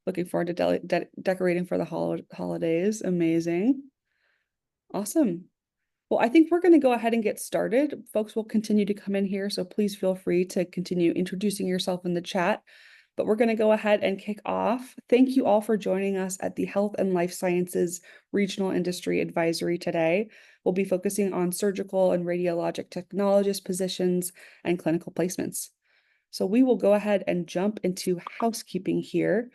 Looking forward to decorating for the holidays. Amazing. Awesome. Well, I think we're going to go ahead and get started. Folks will continue to come in here, so please feel free to continue introducing yourself in the chat. But we're going to go ahead and kick off. Thank you all for joining us at the Health and Life Sciences Regional Industry Advisory today. We'll be focusing on surgical and radiologic technologist positions and clinical placements. So we will go ahead and jump into housekeeping here,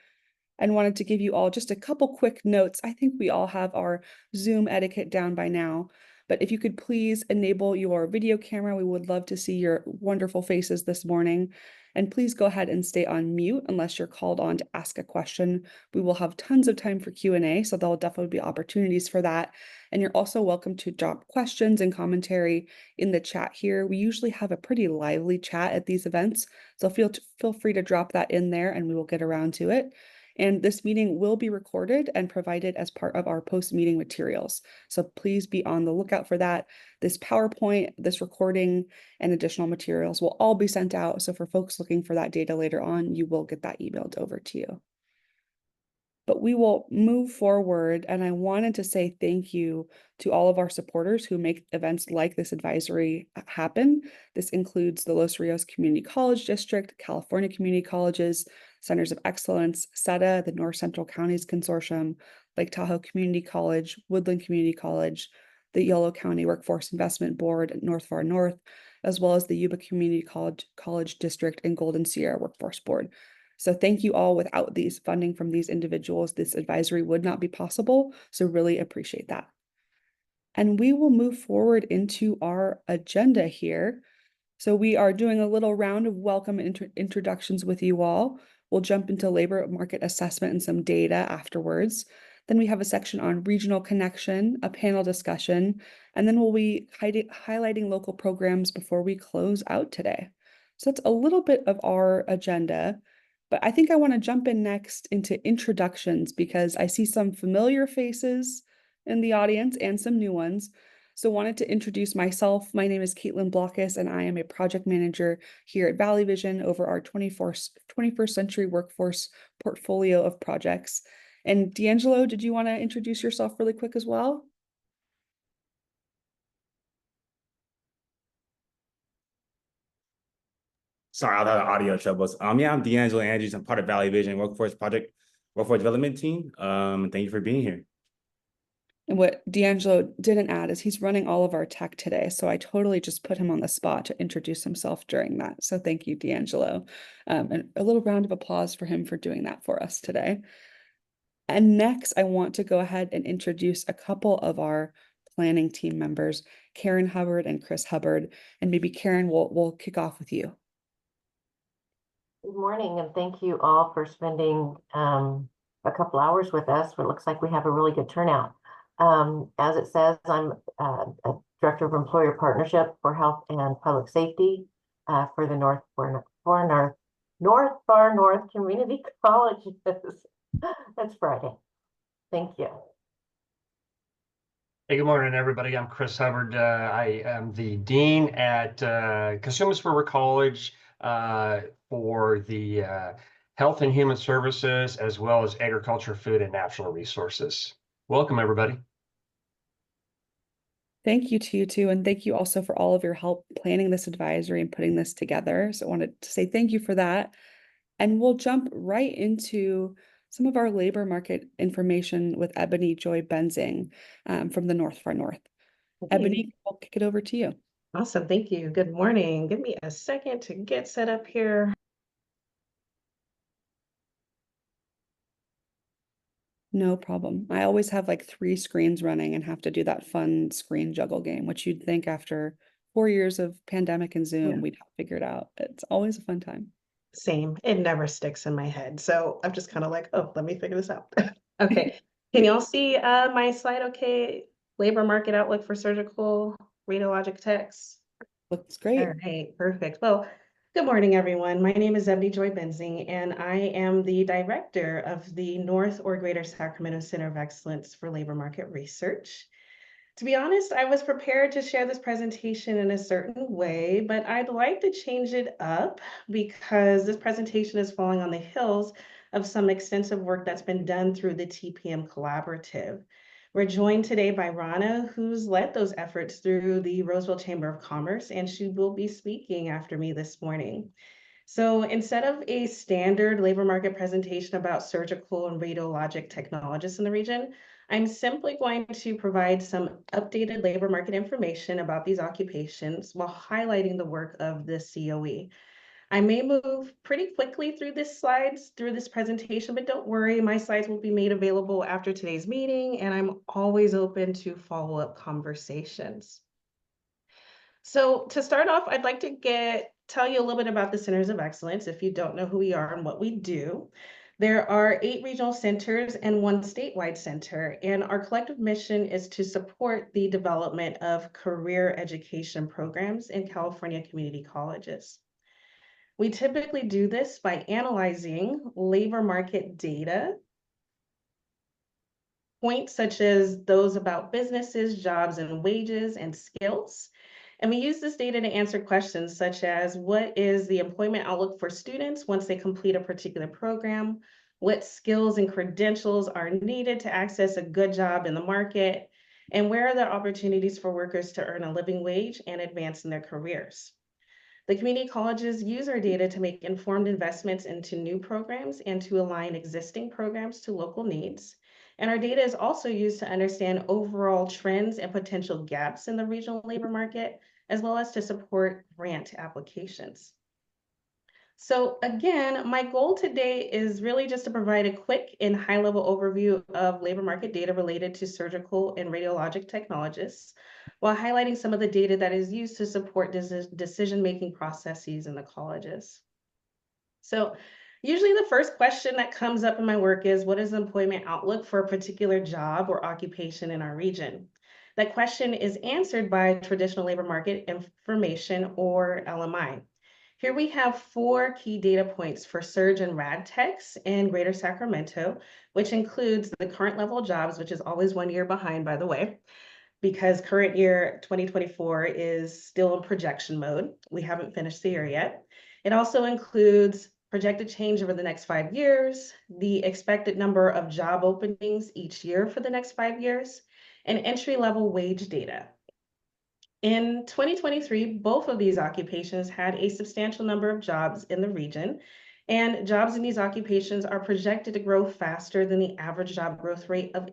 and wanted to give you all just a couple quick notes. I think we all have our Zoom etiquette down by now, but if you could please enable your video camera, we would love to see your wonderful faces this morning. And please go ahead and stay on mute unless you're called on to ask a question. We will have tons of time for Q&A, so there'll definitely be opportunities for that. And you're also welcome to drop questions and commentary in the chat here. We usually have a pretty lively chat at these events, so feel free to drop that in there and we will get around to it. And this meeting will be recorded and provided as part of our post-meeting materials. So please be on the lookout for that. This PowerPoint, this recording, and additional materials will all be sent out. So for folks looking for that data later on, you will get that emailed over to you. But we will move forward, and I wanted to say thank you to all of our supporters who make events like this advisory happen. This includes the Los Rios Community College District, California Community Colleges, Centers of Excellence, SETA, the North Central Counties Consortium, Lake Tahoe Community College, Woodland Community College, the Yolo County Workforce Investment Board, North Far North, as well as the Yuba Community College District and Golden Sierra Workforce Board. So thank you all. Without these funding from these individuals, this advisory would not be possible. So really appreciate that. And we will move forward into our agenda here. So we are doing a little round of welcome introductions with you all. We'll jump into labor market assessment and some data afterwards. Then we have a section on regional connection, a panel discussion, and then we'll be highlighting local programs before we close out today. So that's a little bit of our agenda. But I think I want to jump in next into introductions because I see some familiar faces in the audience and some new ones. So wanted to introduce myself. My name is Caitlin Blockus, and I am a project manager here at Valley Vision over our 21st century workforce portfolio of projects. And D'Angelo, did you want to introduce yourself really quick as well? Sorry, I had audio troubles. Yeah, I'm D'Angelo Andrews. I'm part of Valley Vision Workforce Development Team. Thank you for being here. And what D'Angelo didn't add is he's running all of our tech today. So I totally just put him on the spot to introduce himself during that. So thank you, D'Angelo. And a little round of applause for him for doing that for us today. And next, I want to go ahead and introduce a couple of our planning team members, Karen Hubbard and Chris Hubbard. And maybe Karen, we'll kick off with you. Good morning, and thank you all for spending a couple hours with us. It looks like we have a really good turnout. As it says, I'm a Director of Employer Partnership for Health and Public Safety for the North Far North Community Colleges. That's Friday. Thank you. Hey, good morning, everybody. I'm Chris Hubbard. I am the Dean at Cosumnes River College for the Health and Human Services, as well as Agriculture, Food, and Natural Resources. Welcome, everybody. Thank you to you too, and thank you also for all of your help planning this advisory and putting this together. So I wanted to say thank you for that. And we'll jump right into some of our labor market information with Ebony Joy Benzing from the North Far North. Okay. Ebony, I'll kick it over to you. Awesome, thank you. Good morning. Give me a second to get set up here. No problem. I always have like 3 screens running and have to do that fun screen juggle game, which you'd think after 4 years of pandemic and Zoom, we'd have figured out. It's always a fun time. Same. It never sticks in my head. So I'm just kind of like, oh, let me figure this out. Okay. Can y'all see my slide okay? Labor market outlook for surgical radiologic techs. Looks great. All right, perfect. Well, good morning, everyone. My name is Ebony Joy Benzing, and I am the director of the North or Greater Sacramento Center of Excellence for Labor Market Research. To be honest, I was prepared to share this presentation in a certain way, but I'd like to change it up because this presentation is falling on the heels of some extensive work that's been done through the TPM Collaborative. We're joined today by Rana, who's led those efforts through the Roseville Chamber of Commerce, and she will be speaking after me this morning. So instead of a standard labor market presentation about surgical and radiologic technologists in the region, I'm simply going to provide some updated labor market information about these occupations while highlighting the work of the COE. I may move pretty quickly through this presentation, but don't worry, my slides will be made available after today's meeting, and I'm always open to follow-up conversations. So to start off, I'd like to tell you a little bit about the Centers of Excellence if you don't know who we are and what we do. There are 8 regional centers and 1 statewide center, and our collective mission is to support the development of career education programs in California community colleges. We typically do this by analyzing labor market data, points such as those about businesses, jobs, and wages and skills. And we use this data to answer questions such as, what is the employment outlook for students once they complete a particular program? What skills and credentials are needed to access a good job in the market? And where are the opportunities for workers to earn a living wage and advance in their careers? The community colleges use our data to make informed investments into new programs and to align existing programs to local needs. And our data is also used to understand overall trends and potential gaps in the regional labor market, as well as to support grant applications. So again, my goal today is really just to provide a quick and high-level overview of labor market data related to surgical and radiologic technologists, while highlighting some of the data that is used to support decision-making processes in the colleges. So usually the first question that comes up in my work is, what is the employment outlook for a particular job or occupation in our region? That question is answered by traditional labor market information, or LMI. Here we have 4 key data points for surge and rad techs in Greater Sacramento, which includes the current level of jobs, which is always 1 year behind, by the way, because current year 2024 is still in projection mode. We haven't finished the year yet. It also includes projected change over the next 5 years, the expected number of job openings each year for the next 5 years, and entry-level wage data. In 2023, both of these occupations had a substantial number of jobs in the region, and jobs in these occupations are projected to grow faster than the average job growth rate of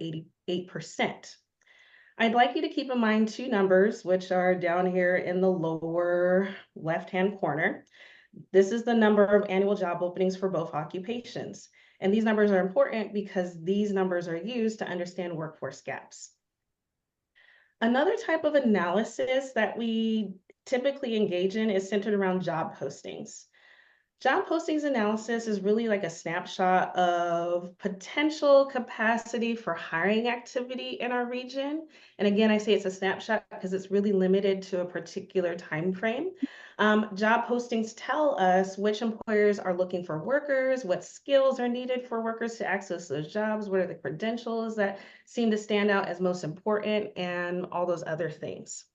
88%. I'd like you to keep in mind 2 numbers, which are down here in the lower left-hand corner. This is the number of annual job openings for both occupations. And these numbers are important because these numbers are used to understand workforce gaps. Another type of analysis that we typically engage in is centered around job postings. Job postings analysis is really like a snapshot of potential capacity for hiring activity in our region. And again, I say it's a snapshot because it's really limited to a particular time frame. Job postings tell us which employers are looking for workers, what skills are needed for workers to access those jobs, what are the credentials that seem to stand out as most important, and all those other things.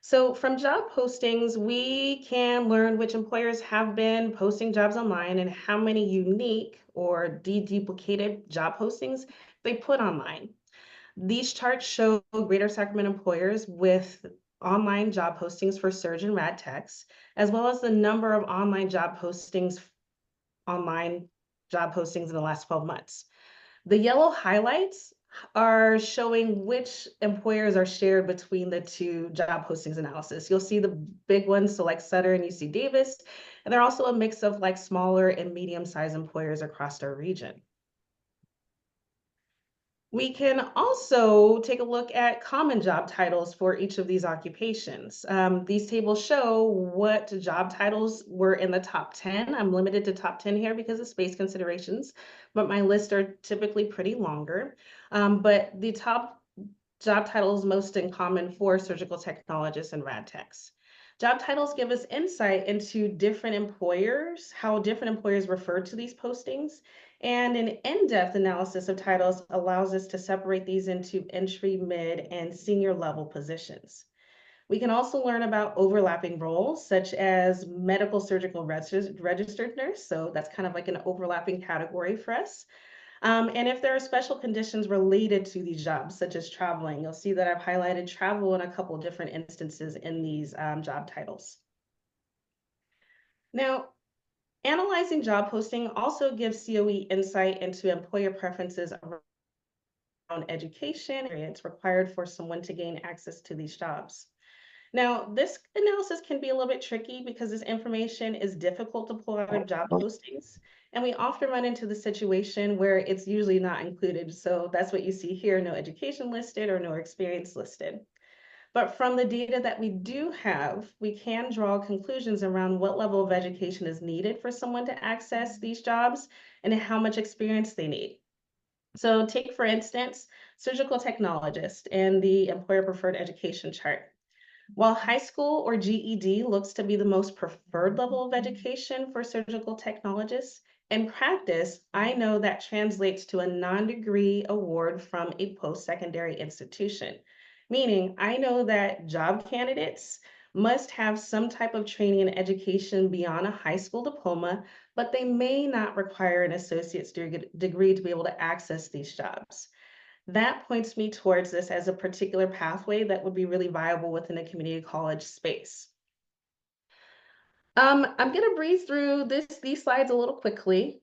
So from job postings, we can learn which employers have been posting jobs online and how many unique or deduplicated job postings they put online. These charts show Greater Sacramento employers with online job postings for surge and rad techs, as well as the number of online job postings in the last 12 months. The yellow highlights are showing which employers are shared between the 2 job postings analysis. You'll see the big ones, so like Sutter and UC Davis, and they're also a mix of like smaller and medium-sized employers across our region. We can also take a look at common job titles for each of these occupations. These tables show what job titles were in the top 10. I'm limited to top 10 here because of space considerations, but my lists are typically pretty longer. But the top job titles most in common for surgical technologists and rad techs. Job titles give us insight into different employers, how different employers refer to these postings, and an in-depth analysis of titles allows us to separate these into entry, mid, and senior level positions. We can also learn about overlapping roles, such as medical surgical registered nurse. So that's kind of like an overlapping category for us. And if there are special conditions related to these jobs, such as traveling, you'll see that I've highlighted travel in a couple of different instances in these job titles. Now, analyzing job posting also gives COE insight into employer preferences around education experience required for someone to gain access to these jobs. Now, this analysis can be a little bit tricky because this information is difficult to pull out of job postings, and we often run into the situation where it's usually not included. So that's what you see here, no education listed or no experience listed. But from the data that we do have, we can draw conclusions around what level of education is needed for someone to access these jobs and how much experience they need. So take, for instance, surgical technologist and the employer preferred education chart. While high school or GED looks to be the most preferred level of education for surgical technologists, in practice, I know that translates to a non-degree award from a post-secondary institution, meaning I know that job candidates must have some type of training and education beyond a high school diploma, but they may not require an associate's degree to be able to access these jobs. That points me towards this as a particular pathway that would be really viable within a community college space. I'm going to breeze through these slides a little quickly.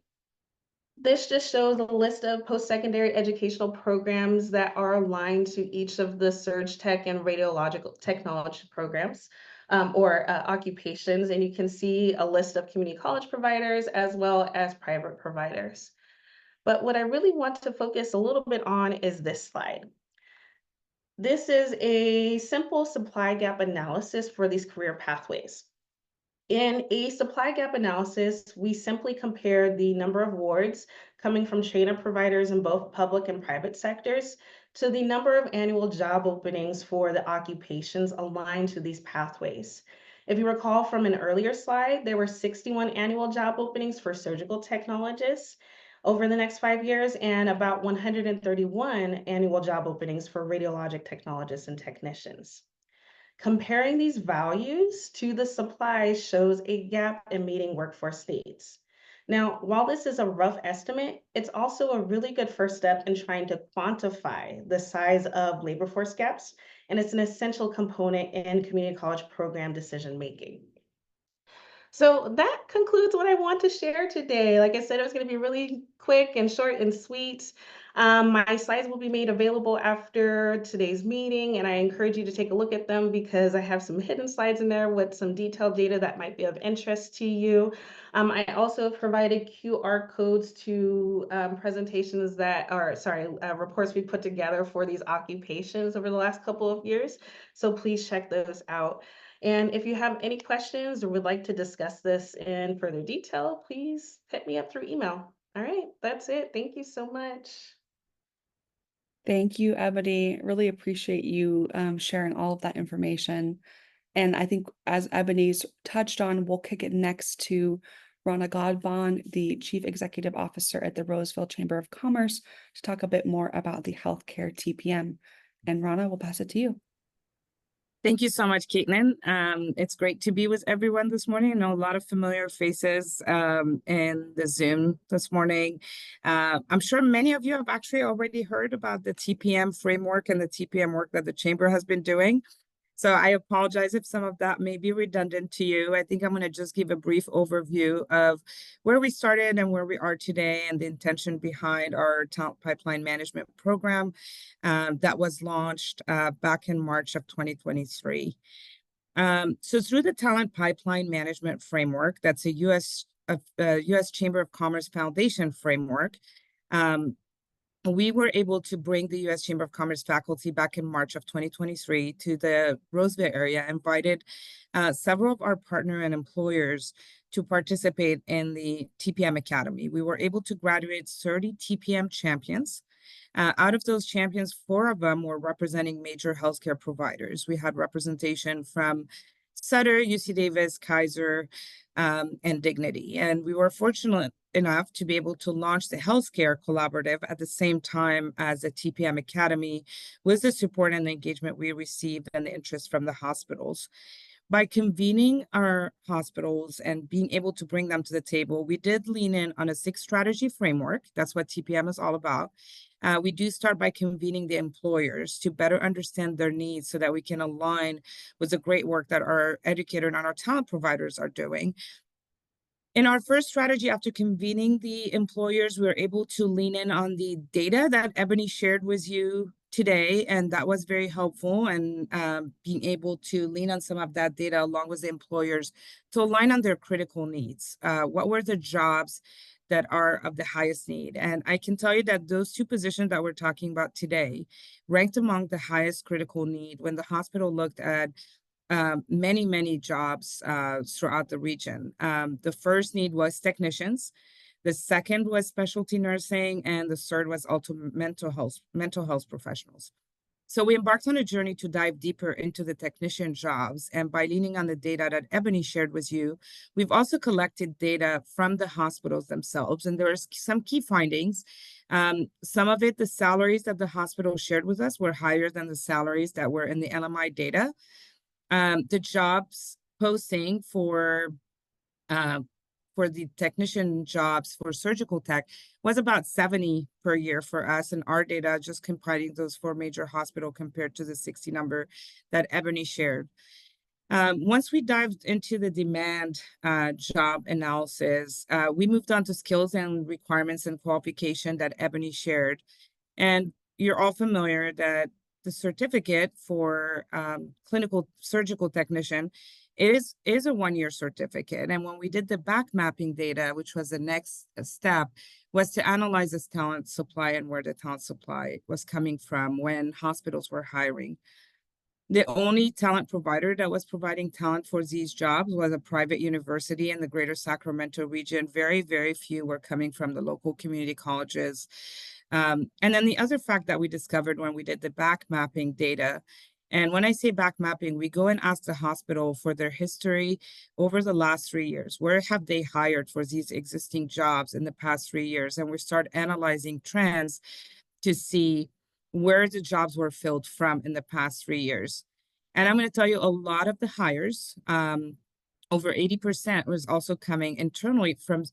This just shows a list of post-secondary educational programs that are aligned to each of the surge tech and radiological technology programs or occupations. And you can see a list of community college providers as well as private providers. But what I really want to focus a little bit on is this slide. This is a simple supply gap analysis for these career pathways. In a supply gap analysis, we simply compare the number of awards coming from trainer providers in both public and private sectors to the number of annual job openings for the occupations aligned to these pathways. If you recall from an earlier slide, there were 61 annual job openings for surgical technologists over the next 5 years and about 131 annual job openings for radiologic technologists and technicians. Comparing these values to the supply shows a gap in meeting workforce needs. Now, while this is a rough estimate, it's also a really good first step in trying to quantify the size of labor force gaps, and it's an essential component in community college program decision making. So that concludes what I want to share today. Like I said, it was going to be really quick and short and sweet. My slides will be made available after today's meeting, and I encourage you to take a look at them because I have some hidden slides in there with some detailed data that might be of interest to you. I also provided QR codes to presentations that are, reports we put together for these occupations over the last couple of years. So please check those out. And if you have any questions or would like to discuss this in further detail, please hit me up through email. All right, that's it. Thank you so much. Thank you, Ebony. Really appreciate you sharing all of that information. And I think as Ebony's touched on, we'll kick it next to Rana Godbon, the Chief Executive Officer at the Roseville Chamber of Commerce, to talk a bit more about the healthcare TPM. And Rana, we'll pass it to you. Thank you so much, Caitlin. It's great to be with everyone this morning. I know a lot of familiar faces in the Zoom this morning. I'm sure many of you have actually already heard about the TPM framework and the TPM work that the Chamber has been doing. So I apologize if some of that may be redundant to you. I think I'm going to just give a brief overview of where we started and where we are today and the intention behind our talent pipeline management program that was launched back in March of 2023. So through the talent pipeline management framework, that's a U.S. Chamber of Commerce Foundation framework, we were able to bring the U.S. Chamber of Commerce faculty back in March of 2023 to the Roseville area, invited several of our partner and employers to participate in the TPM Academy. We were able to graduate 30 TPM champions. Out of those champions, 4 of them were representing major healthcare providers. We had representation from Sutter, UC Davis, Kaiser, and Dignity. And we were fortunate enough to be able to launch the healthcare collaborative at the same time as the TPM Academy, with the support and the engagement we received and the interest from the hospitals. By convening our hospitals and being able to bring them to the table, we did lean in on a 6 strategy framework. That's what TPM is all about. We do start by convening the employers to better understand their needs so that we can align with the great work that our educator and our talent providers are doing. In our first strategy, after convening the employers, we were able to lean in on the data that Ebony shared with you today, and that was very helpful, and being able to lean on some of that data along with the employers to align on their critical needs. What were the jobs that are of the highest need? And I can tell you that those 2 positions that we're talking about today ranked among the highest critical need when the hospital looked at many jobs throughout the region. The first need was technicians. The second was specialty nursing, and the third was also mental health professionals. So we embarked on a journey to dive deeper into the technician jobs, and by leaning on the data that Ebony shared with you, we've also collected data from the hospitals themselves, and there are some key findings. Some of it, the salaries that the hospital shared with us were higher than the salaries that were in the LMI data. The jobs posting for the technician jobs for surgical tech was about 70 per year for us, and our data just combining those 4 major hospitals compared to the 60 number that Ebony shared. Once we dived into the demand job analysis, we moved on to skills and requirements and qualification that Ebony shared. And you're all familiar that the certificate for clinical surgical technician is a 1-year certificate. And when we did the back mapping data, which was the next step, was to analyze this talent supply and where the talent supply was coming from when hospitals were hiring. The only talent provider that was providing talent for these jobs was a private university in the Greater Sacramento region. Very few were coming from the local community colleges. And then the other fact that we discovered when we did the back mapping data, and when I say back mapping, we go and ask the hospital for their history over the last 3 years. Where have they hired for these existing jobs in the past 3 years? And we start analyzing trends to see where the jobs were filled from in the past 3 years. And I'm going to tell you, a lot of the hires, over 80%, was also coming internally from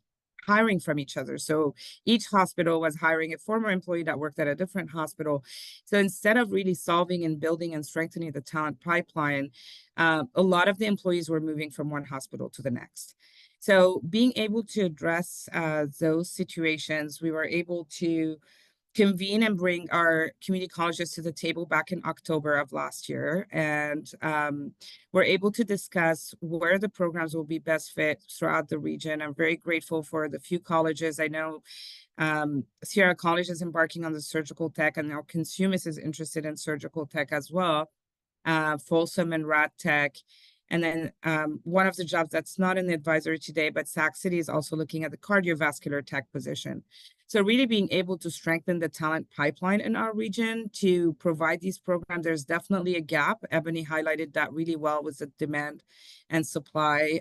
hiring from each other. So each hospital was hiring a former employee that worked at a different hospital. So instead of really solving and building and strengthening the talent pipeline, a lot of the employees were moving from one hospital to the next. So being able to address those situations, we were able to convene and bring our community colleges to the table back in October of last year. And we're able to discuss where the programs will be best fit throughout the region. I'm very grateful for the few colleges. I know Sierra College is embarking on the surgical tech, and now Consumis is interested in surgical tech as well. Folsom and Rad Tech. And then one of the jobs that's not in the advisory today, but Sac City is also looking at the cardiovascular tech position. So really being able to strengthen the talent pipeline in our region to provide these programs, there's definitely a gap. Ebony highlighted that really well with the demand and supply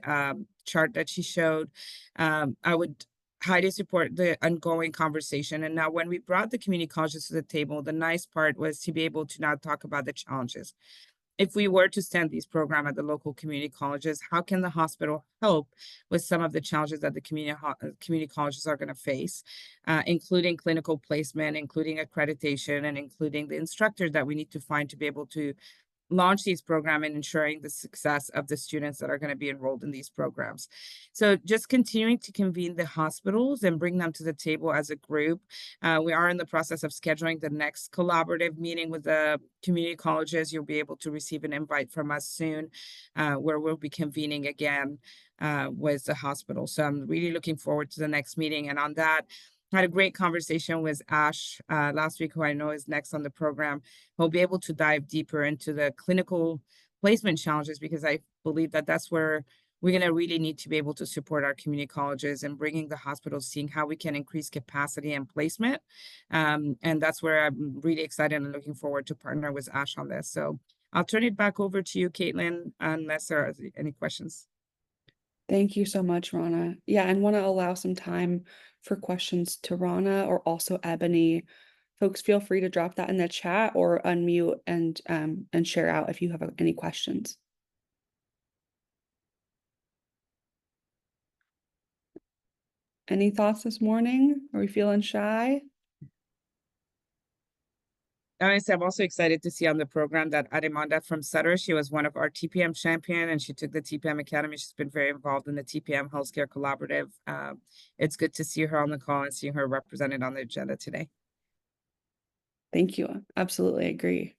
chart that she showed. I would highly support the ongoing conversation. And now when we brought the community colleges to the table, the nice part was to be able to now talk about the challenges. If we were to send these programs at the local community colleges, how can the hospital help with some of the challenges that the community colleges are going to face, including clinical placement, including accreditation, and including the instructors that we need to find to be able to launch these programs and ensuring the success of the students that are going to be enrolled in these programs. So just continuing to convene the hospitals and bring them to the table as a group. We are in the process of scheduling the next collaborative meeting with the community colleges. You'll be able to receive an invite from us soon, where we'll be convening again with the hospital. So I'm really looking forward to the next meeting. And on that, I had a great conversation with Ash last week, who I know is next on the program. We'll be able to dive deeper into the clinical placement challenges, because I believe that that's where we're going to really need to be able to support our community colleges and bringing the hospitals, seeing how we can increase capacity and placement. And that's where I'm really excited and looking forward to partner with Ash on this. So I'll turn it back over to you, Caitlin, unless there are any questions. Thank you so much, Rana. Yeah, and want to allow some time for questions to Rana or also Ebony. Folks, feel free to drop that in the chat or unmute and share out if you have any questions. Any thoughts this morning? Are we feeling shy? Honestly, I'm also excited to see on the program that Ademonda from Sutter, she was one of our TPM champion and she took the TPM Academy. She's been very involved in the TPM Healthcare Collaborative. It's good to see her on the call and see her represented on the agenda today. Thank you. Absolutely agree.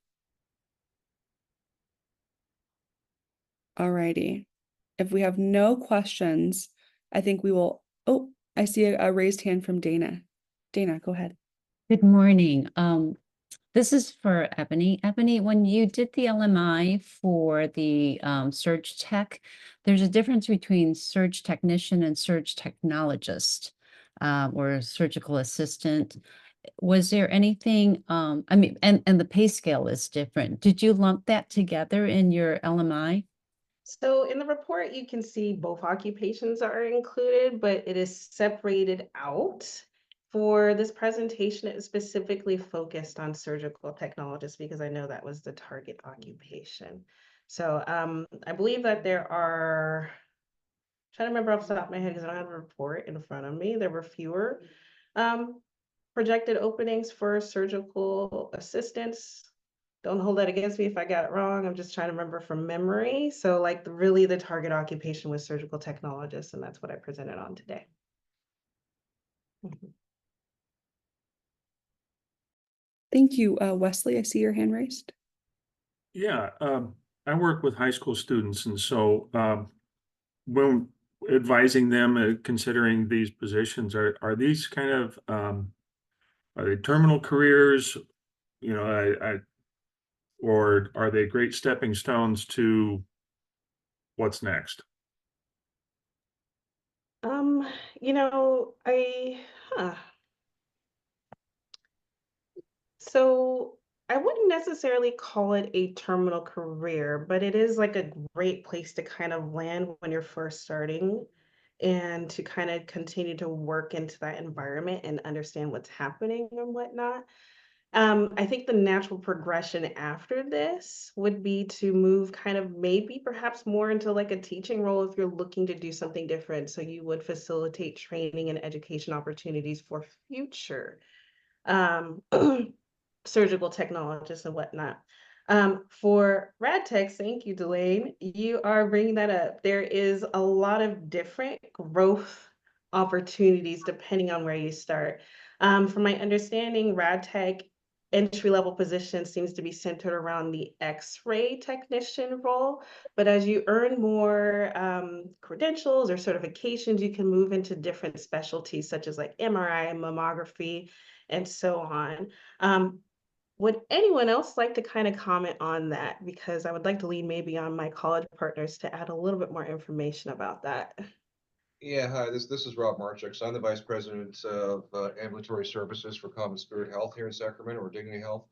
Alrighty. If we have no questions, I think we will. Oh, I see a raised hand from Dana. Dana, go ahead. Good morning. This is for Ebony. Ebony, when you did the LMI for the surge tech, there's a difference between surge technician and surge technologist or surgical assistant. Was there anything, I mean, and the pay scale is different. Did you lump that together in your LMI? So in the report, you can see both occupations are included, but it is separated out. For this presentation, it is specifically focused on surgical technologists because I know that was the target occupation. So I believe that there are, I'm trying to remember off the top of my head because I don't have a report in front of me. There were fewer projected openings for surgical assistants. Don't hold that against me if I got it wrong. I'm just trying to remember from memory. So like really the target occupation was surgical technologists, and that's what I presented on today. Thank you. Wesley, I see your hand raised. Yeah, I work with high school students, and so when advising them, considering these positions, are these kind of are they terminal careers? You know, or are they great stepping stones to what's next? You know, so I wouldn't necessarily call it a terminal career, but it is like a great place to kind of land when you're first starting and to kind of continue to work into that environment and understand what's happening and whatnot. I think the natural progression after this would be to move kind of maybe perhaps more into like a teaching role if you're looking to do something different. So you would facilitate training and education opportunities for future um, surgical technologists and whatnot. For RadTech, thank you, Delane. You are bringing that up. There is a lot of different growth opportunities depending on where you start. From my understanding, RadTech entry-level position seems to be centered around the X-ray technician role, but as you earn more credentials or certifications, you can move into different specialties such as like MRI, mammography, and so on. Would anyone else like to kind of comment on that? Because I would like to lean maybe on my college partners to add a little bit more information about that. Yeah, hi, this is Rob Marchuk. So I'm the Vice President of Ambulatory Services for Common Spirit Health here in Sacramento, or Dignity Health.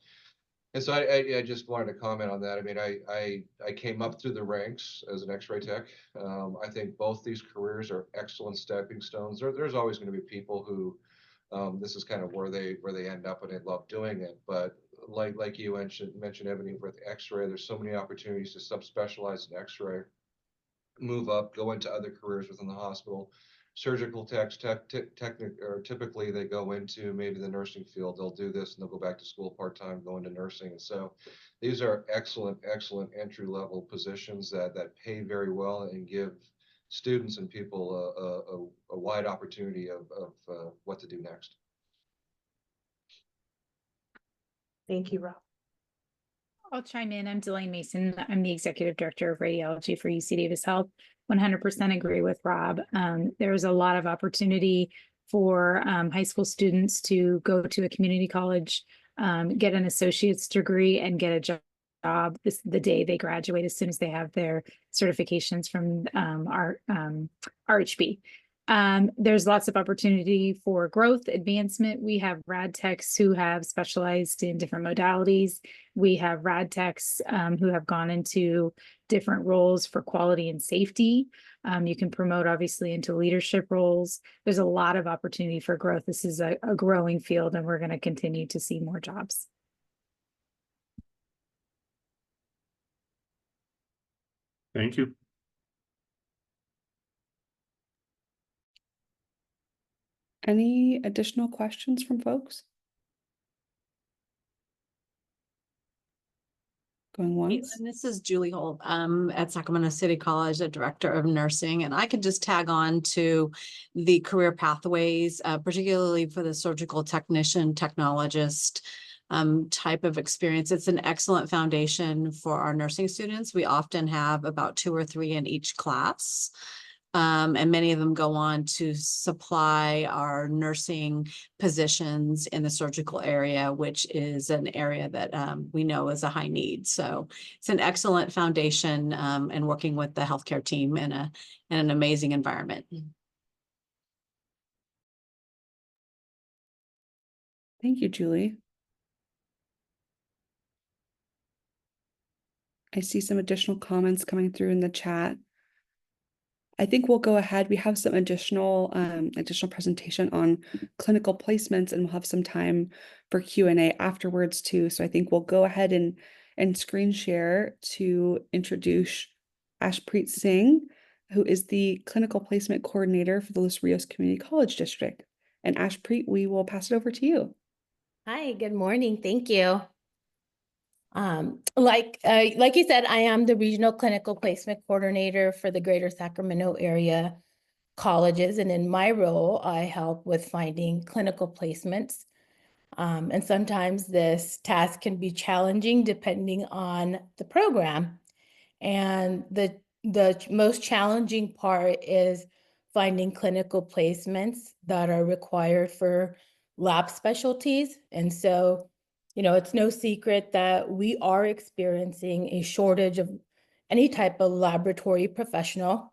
And so I just wanted to comment on that. I mean, I came up through the ranks as an X-ray tech. I think both these careers are excellent stepping stones. There's always going to be people who this is kind of where they end up and they love doing it. But like you mentioned, Ebony, with X-ray, there's so many opportunities to subspecialize in X-ray, move up, go into other careers within the hospital. Surgical techs, typically they go into maybe the nursing field. They'll do this and they'll go back to school part-time, go into nursing. And so these are excellent entry-level positions that pay very well and give students and people a wide opportunity of what to do next. Thank you, Rob. I'll chime in. I'm Delane Mason. I'm the Executive Director of Radiology for UC Davis Health. 100% agree with Rob. There's a lot of opportunity for high school students to go to a community college, get an associate's degree, and get a job the day they graduate as soon as they have their certifications from our RHB. There's lots of opportunity for growth, advancement. We have rad techs who have specialized in different modalities. We have rad techs who have gone into different roles for quality and safety. You can promote obviously into leadership roles. There's a lot of opportunity for growth. This is a growing field, and we're going to continue to see more jobs. Thank you. Any additional questions from folks? Going once? And this is Julie Holt. At Sacramento City College, the director of nursing, and I could just tag on to the career pathways, particularly for the surgical technician, technologist type of experience. It's an excellent foundation for our nursing students. We often have about 2 or 3 in each class. And many of them go on to supply our nursing positions in the surgical area, which is an area that we know is a high need. So it's an excellent foundation and working with the healthcare team in an amazing environment. Thank you, Julie. I see some additional comments coming through in the chat. I think we'll go ahead. We have some additional presentation on clinical placements, and we'll have some time for Q&A afterwards too. So I think we'll go ahead and screen share to introduce Ashpreet Singh, who is the clinical placement coordinator for the Los Rios Community College District. And Ashpreet, we will pass it over to you. Hi, good morning. Thank you. Like you said, I am the regional clinical placement coordinator for the Greater Sacramento area colleges, and in my role, I help with finding clinical placements. And sometimes this task can be challenging depending on the program. And the most challenging part is finding clinical placements that are required for lab specialties. And so, you know, it's no secret that we are experiencing a shortage of any type of laboratory professional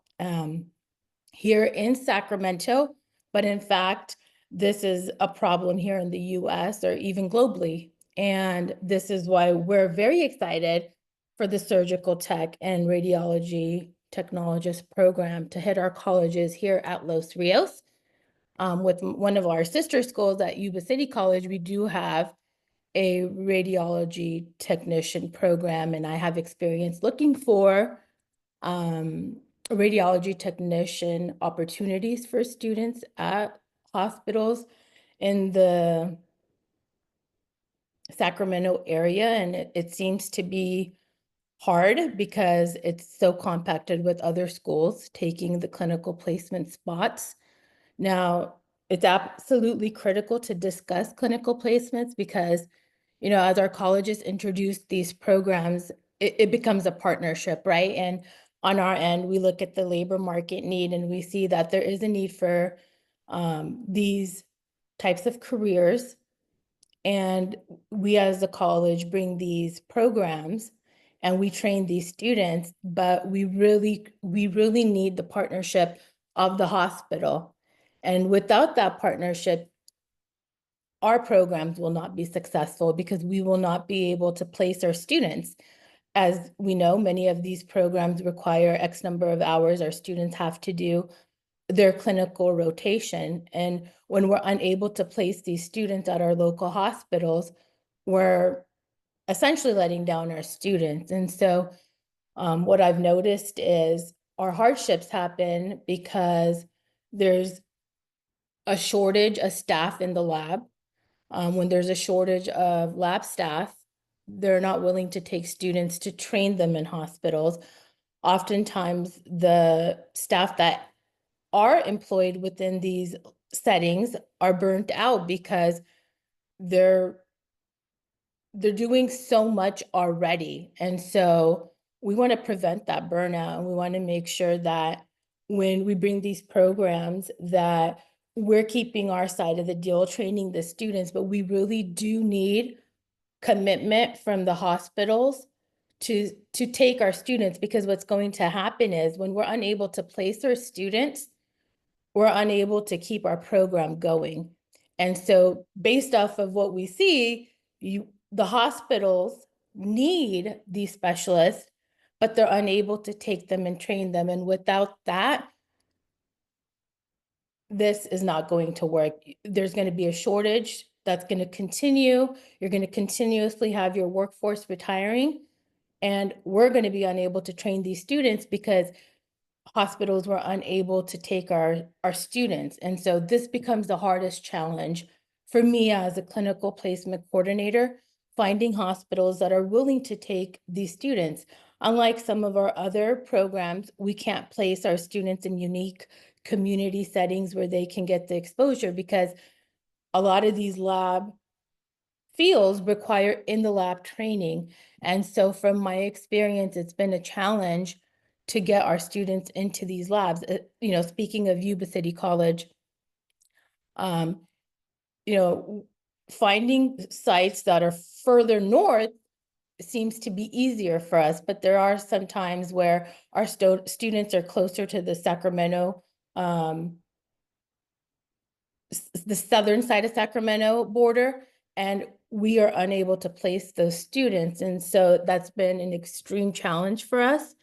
here in Sacramento. But in fact, this is a problem here in the US or even globally. And this is why we're very excited for the surgical tech and radiology technologist program to hit our colleges here at Los Rios. With one of our sister schools at Yuba City College, we do have a radiology technician program, and I have experience looking for radiology technician opportunities for students at hospitals in the Sacramento area, and it seems to be hard because it's so compacted with other schools taking the clinical placement spots. Now, it's absolutely critical to discuss clinical placements because, you know, as our colleges introduce these programs, it becomes a partnership, right? And on our end, we look at the labor market need and we see that there is a need for these types of careers. And we as a college bring these programs and we train these students, but we really need the partnership of the hospital. And without that partnership, our programs will not be successful because we will not be able to place our students. As we know, many of these programs require X number of hours our students have to do their clinical rotation. And when we're unable to place these students at our local hospitals, we're essentially letting down our students. And so what I've noticed is our hardships happen because there's a shortage of staff in the lab. When there's a shortage of lab staff, they're not willing to take students to train them in hospitals. Oftentimes, the staff that are employed within these settings are burnt out because they're doing so much already. And so we want to prevent that burnout, and we want to make sure that when we bring these programs that we're keeping our side of the deal, training the students, but we really do need commitment from the hospitals to take our students, because what's going to happen is when we're unable to place our students, we're unable to keep our program going. And so based off of what we see, the hospitals need these specialists, but they're unable to take them and train them. And without that, this is not going to work. There's going to be a shortage that's going to continue. You're going to continuously have your workforce retiring, and we're going to be unable to train these students because hospitals were unable to take our students. And so this becomes the hardest challenge for me as a clinical placement coordinator, finding hospitals that are willing to take these students. Unlike some of our other programs, we can't place our students in unique community settings where they can get the exposure, because a lot of these lab fields require in the lab training. And so from my experience, it's been a challenge to get our students into these labs. You know, speaking of Yuba City College, you know, finding sites that are further north seems to be easier for us, but there are some times where our students are closer to the Sacramento, the southern side of Sacramento border, and we are unable to place those students. And so that's been an extreme challenge for us.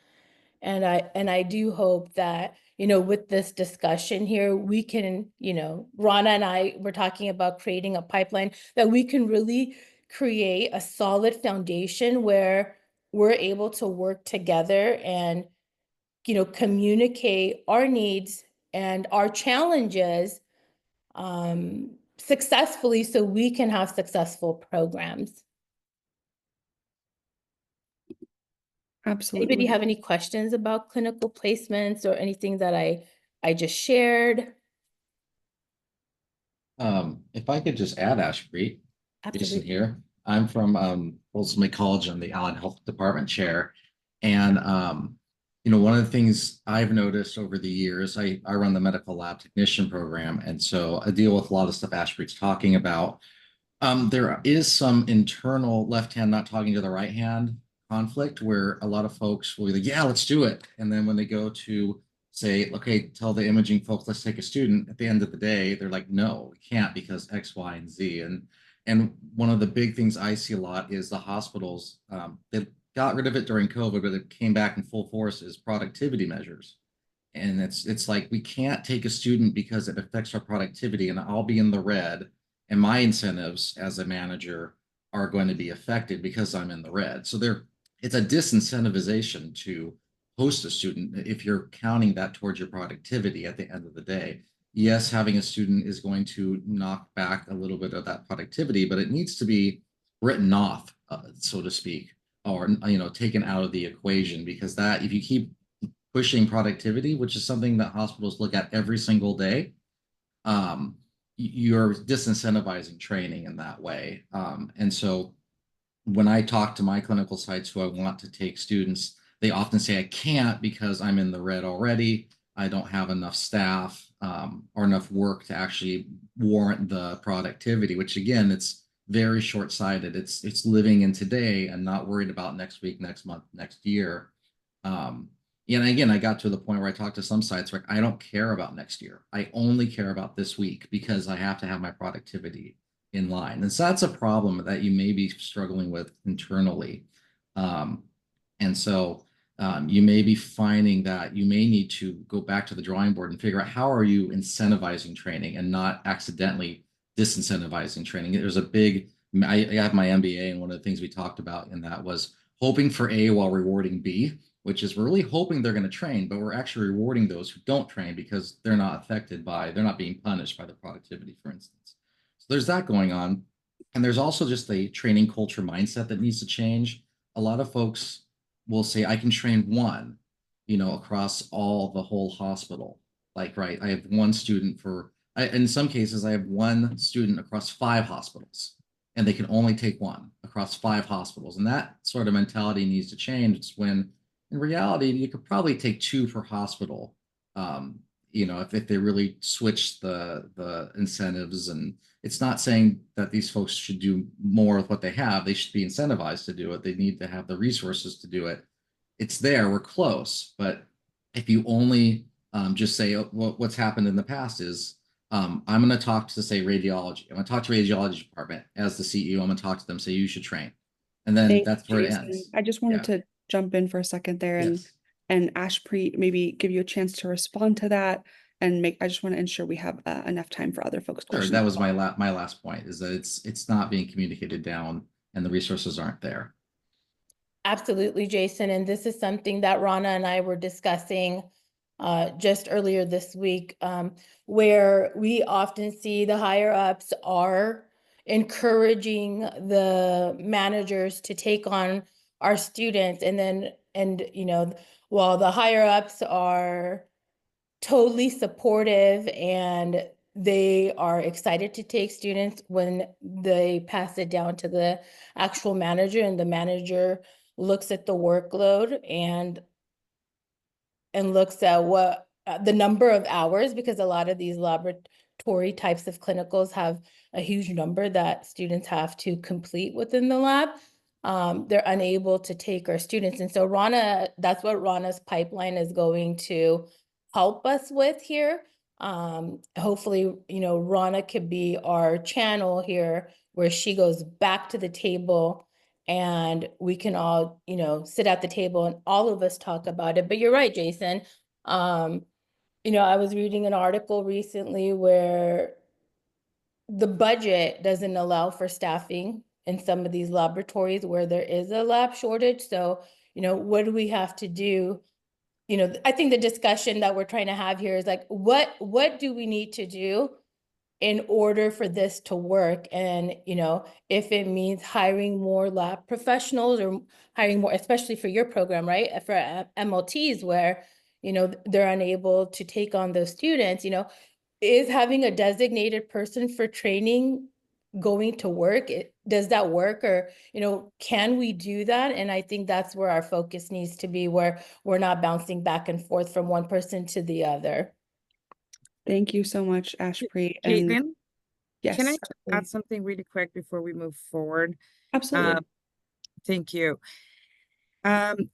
And I do hope that, you know, with this discussion here, we can, you know, Rana and I were talking about creating a pipeline that we can really create a solid foundation where we're able to work together and, you know, communicate our needs and our challenges successfully, so we can have successful programs. Absolutely. Anybody have any questions about clinical placements or anything that I just shared? If I could just add, Ashby, Jason Absolutely. here. I'm from Folsom College. I'm the Allen Health Department chair. And you know, one of the things I've noticed over the years, I run the medical lab technician program. And so I deal with a lot of stuff Ashby's talking about. There is some internal left hand not talking to the right hand conflict where a lot of folks will be like, yeah, let's do it. And then when they go to say, okay, tell the imaging folks, let's take a student, at the end of the day, they're like, no, we can't because X, Y, and Z. And one of the big things I see a lot is the hospitals, they got rid of it during COVID, but it came back in full force, is productivity measures. And it's like, we can't take a student because it affects our productivity and I'll be in the red and my incentives as a manager are going to be affected because I'm in the red. So it's a disincentivization to host a student if you're counting that towards your productivity at the end of the day. Yes, having a student is going to knock back a little bit of that productivity, but it needs to be written off, so to speak, or, you know, taken out of the equation, because that, if you keep pushing productivity, which is something that hospitals look at every single day, you're disincentivizing training in that way. And so when I talk to my clinical sites who I want to take students, they often say, I can't because I'm in the red already. I don't have enough staff or enough work to actually warrant the productivity, which again, it's very short-sighted. It's living in today and not worried about next week, next month, next year. And again, I got to the point where I talked to some sites where I don't care about next year. I only care about this week because I have to have my productivity in line. And so that's a problem that you may be struggling with internally. And so you may be finding that you may need to go back to the drawing board and figure out how are you incentivizing training and not accidentally disincentivizing training. There's a big, I have my MBA, and one of the things we talked about in that was hoping for A while rewarding B, which is we're really hoping they're going to train, but we're actually rewarding those who don't train because they're not affected by, they're not being punished by the productivity, for instance. So there's that going on. And there's also just a training culture mindset that needs to change. A lot of folks will say, I can train one, you know, across the whole hospital. Like, right, I have one student in some cases, I have one student across 5 hospitals, and they can only take one across 5 hospitals. And that sort of mentality needs to change. It's when in reality, you could probably take 2 per hospital, you know, if they really switch the incentives. And it's not saying that these folks should do more with what they have. They should be incentivized to do it. They need to have the resources to do it. It's there, we're close. But if you only just say what's happened in the past is I'm going to talk to, say, radiology. I'm going to talk to radiology department as the CEO. I'm going to talk to them, say you should train, and then that's where it Jason. ends. I just wanted to jump in for a second there and Ashpreet, maybe give you a chance to respond to that and I just want to ensure we have enough time for other folks' Sure, questions. that was my last point, is that it's not being communicated down and the resources aren't there. Absolutely, Jason. And this is something that Rana and I were discussing just earlier this week, where we often see the higher ups are encouraging the managers to take on our students. And you know, while the higher ups are totally supportive and they are excited to take students, when they pass it down to the actual manager and the manager looks at the workload and looks at what the number of hours, because a lot of these laboratory types of clinicals have a huge number that students have to complete within the lab. They're unable to take our students. And so Rana, that's what Rana's pipeline is going to help us with here. Hopefully, you know, Rana could be our channel here where she goes back to the table and we can all, you know, sit at the table and all of us talk about it. But you're right, Jason. You know, I was reading an article recently where the budget doesn't allow for staffing in some of these laboratories where there is a lab shortage. So, you know, what do we have to do? You know, I think the discussion that we're trying to have here is like, what do we need to do in order for this to work? And, you know, if it means hiring more lab professionals or hiring more, especially for your program, right? For MLTs where, you know, they're unable to take on those students, you know, is having a designated person for training going to work? Does that work? Or, you know, can we do that? And I think that's where our focus needs to be, where we're not bouncing back and forth from one person to the other. Thank you so much, Ashpreet. Caitlin, And yes, can I add absolutely. something really quick before we move forward? Absolutely. Thank you.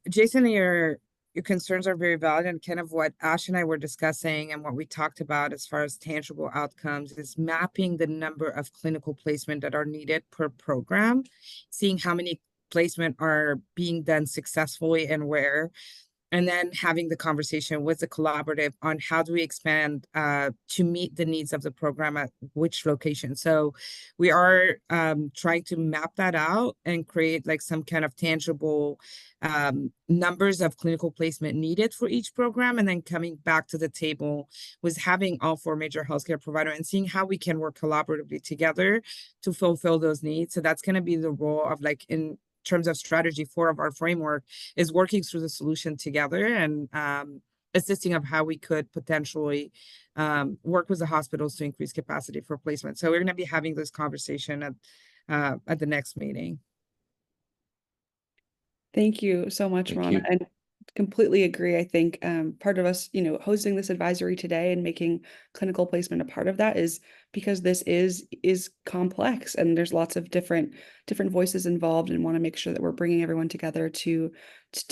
Jason, your concerns are very valid, and kind of what Ash and I were discussing and what we talked about as far as tangible outcomes is mapping the number of clinical placement that are needed per program, seeing how many placement are being done successfully and where, and then having the conversation with the collaborative on how do we expand to meet the needs of the program at which location. So we are trying to map that out and create like some kind of tangible numbers of clinical placement needed for each program, and then coming back to the table with having all 4 major healthcare providers and seeing how we can work collaboratively together to fulfill those needs. So that's going to be the role of, like, in terms of strategy 4 of our framework, is working through the solution together and assisting of how we could potentially work with the hospitals to increase capacity for placement. So we're going to be having this conversation at the next meeting. Thank you so much, Thank Rana. you. And completely agree. I think part of us, you know, hosting this advisory today and making clinical placement a part of that is because this is complex and there's lots of different voices involved, and want to make sure that we're bringing everyone together to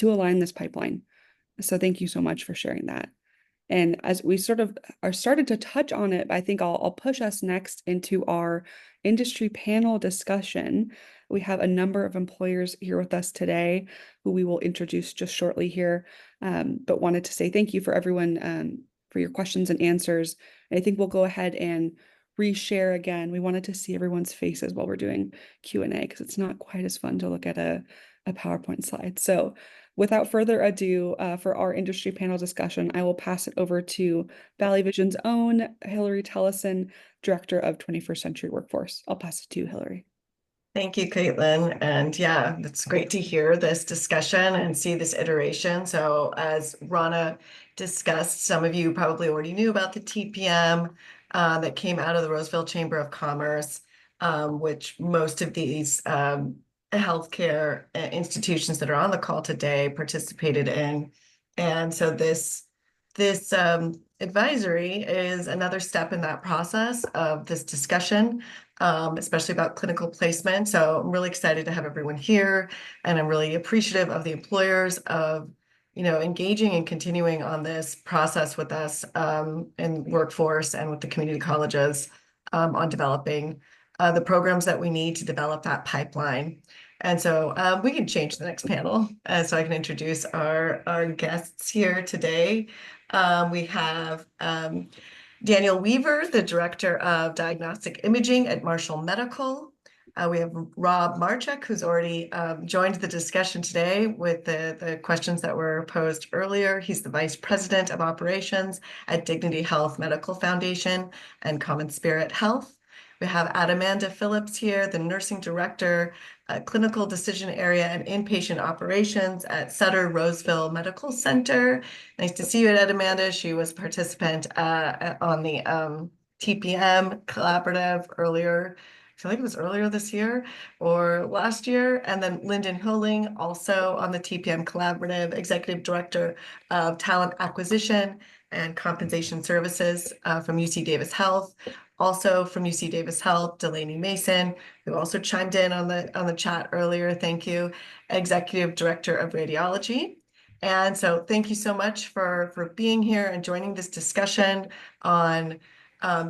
align this pipeline. So thank you so much for sharing that. And as we sort of are started to touch on it, I think I'll push us next into our industry panel discussion. We have a number of employers here with us today who we will introduce just shortly here, but wanted to say thank you for everyone for your questions and answers. And I think we'll go ahead and reshare again. We wanted to see everyone's faces while we're doing Q&A because it's not quite as fun to look at a PowerPoint slide. So without further ado, for our industry panel discussion, I will pass it over to Valley Vision's own Hillary Tellison, Director of 21st Century Workforce. I'll pass it to you, Hillary. Thank you, Caitlin. And yeah, it's great to hear this discussion and see this iteration. So as Rana discussed, some of you probably already knew about the TPM that came out of the Roseville Chamber of Commerce, which most of these healthcare institutions that are on the call today participated in. And so this advisory is another step in that process of this discussion, especially about clinical placement. So I'm really excited to have everyone here, and I'm really appreciative of the employers of engaging and continuing on this process with us in workforce and with the community colleges on developing the programs that we need to develop that pipeline. And so we can change the next panel so I can introduce our guests here today. We have Daniel Weaver, the Director of Diagnostic Imaging at Marshall Medical. We have Rob Marchuk, who's already joined the discussion today with the questions that were posed earlier. He's the Vice President of Operations at Dignity Health Medical Foundation and Common Spirit Health. We have Adamanda Phillips here, the Nursing Director, Clinical Decision Area and Inpatient Operations at Sutter Roseville Medical Center. Nice to see you, Adamanda. She was a participant on the TPM collaborative earlier. I feel like it was earlier this year or last year. And then Lyndon Hilling, also on the TPM collaborative, Executive Director of Talent Acquisition and Compensation Services from UC Davis Health. Also from UC Davis Health, Delaney Mason, who also chimed in on the chat earlier. Thank you, Executive Director of Radiology. And so thank you so much for being here and joining this discussion on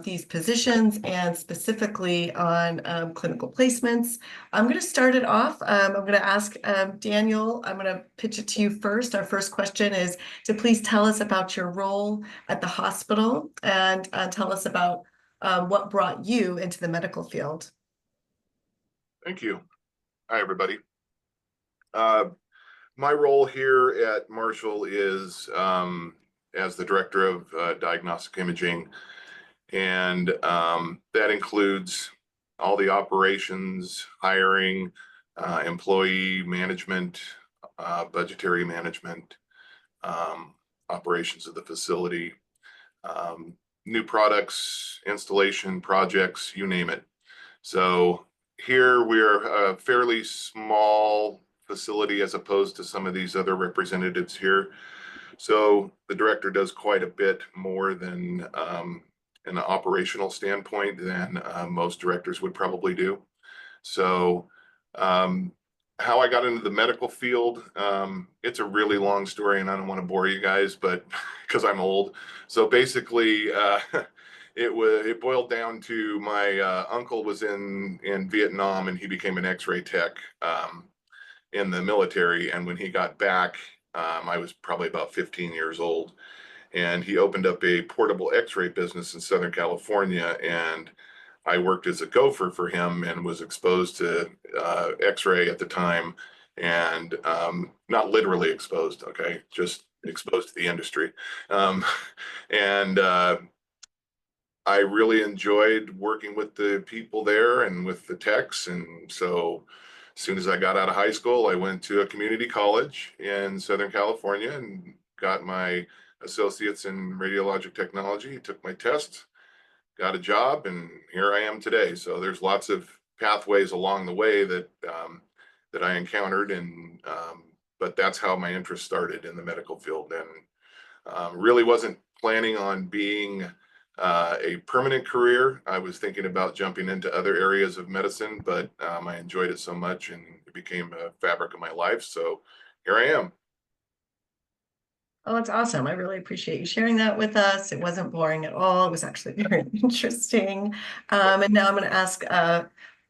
these positions and specifically on clinical placements. I'm going to start it off. I'm going to ask Daniel, I'm going to pitch it to you first. Our first question is to please tell us about your role at the hospital and tell us about what brought you into the medical field. Thank you. Hi, everybody. My role here at Marshall is as the Director of Diagnostic Imaging, and that includes all the operations, hiring, employee management, budgetary management, operations of the facility, new products, installation projects, you name it. So here we're a fairly small facility as opposed to some of these other representatives here. So the director does quite a bit more than an operational standpoint than most directors would probably do. So how I got into the medical field, it's a really long story and I don't want to bore you guys, but because I'm old. So basically it boiled down to my uncle was in Vietnam and he became an x-ray tech in the military. And when he got back, I was probably about 15 years old. And he opened up a portable x-ray business in Southern California. And I worked as a gopher for him and was exposed to x-ray at the time. And not literally exposed, okay, just exposed to the industry. And I really enjoyed working with the people there and with the techs. And so as soon as I got out of high school, I went to a community college in Southern California and got my associates in radiologic technology, took my test, got a job, and here I am today. So there's lots of pathways along the way that that I encountered, and but that's how my interest started in the medical field, and really wasn't planning on being a permanent career. I was thinking about jumping into other areas of medicine, but I enjoyed it so much and it became a fabric of my life. So here I am. Oh, that's awesome. I really appreciate you sharing that with us. It wasn't boring at all. It was actually very interesting. And now I'm going to ask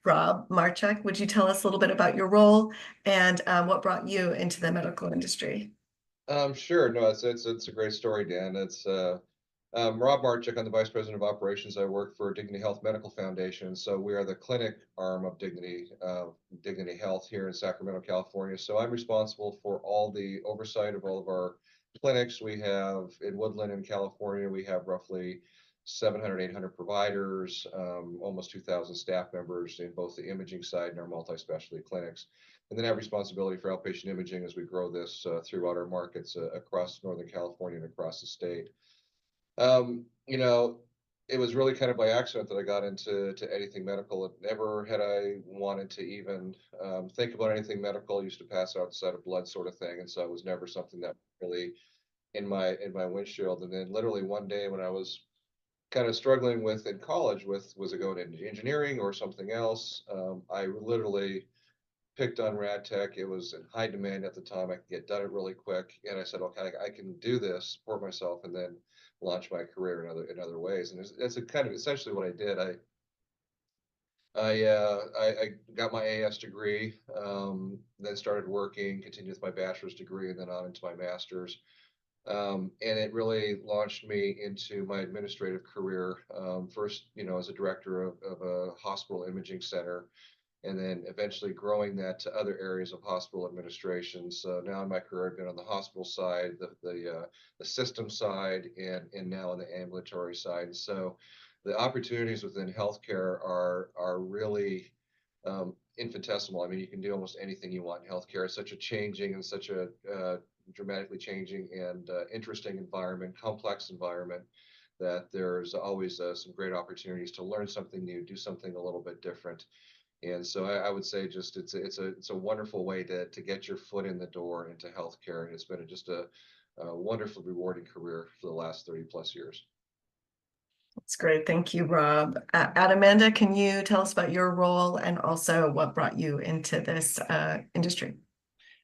Rob Marchuk, would you tell us a little bit about your role and what brought you into the medical industry? Sure. No, it's a great story, Dan. It's Rob Marchuk. I'm the Vice President of Operations. I work for Dignity Health Medical Foundation. So we are the clinic arm of Dignity Health here in Sacramento, California. So I'm responsible for all the oversight of all of our clinics. We have in Woodland in California, we have roughly 700, 800 providers, almost 2,000 staff members in both the imaging side and our multi-specialty clinics. And then have responsibility for outpatient imaging as we grow this throughout our markets across Northern California and across the state. You know, it was really kind of by accident that I got into anything medical. Never had I wanted to even think about anything medical. I used to pass outside of blood sort of thing. And so it was never something that really in my windshield. And then literally one day when I was kind of struggling with in college with, was it going into engineering or something else? I literally picked on rad tech. It was in high demand at the time. I could get done it really quick. And I said, okay, I can do this, support myself, and then launch my career in other ways. And it's a kind of essentially what I did. I got my AS degree, then started working, continued with my bachelor's degree, and then on into my master's. And it really launched me into my administrative career. First, as a director of a hospital imaging center, and then eventually growing that to other areas of hospital administration. So now in my career, I've been on the hospital side, the system side, and now on the ambulatory side. And so the opportunities within healthcare are really infinitesimal. I mean, you can do almost anything you want in healthcare. It's such a changing and such a dramatically changing and interesting environment, complex environment, that there's always some great opportunities to learn something new, do something a little bit different. And so I would say just it's a wonderful way to get your foot in the door into healthcare, and it's been just a wonderful, rewarding career for the last 30+ years. That's great. Thank you, Rob. Amanda, can you tell us about your role and also what brought you into this industry?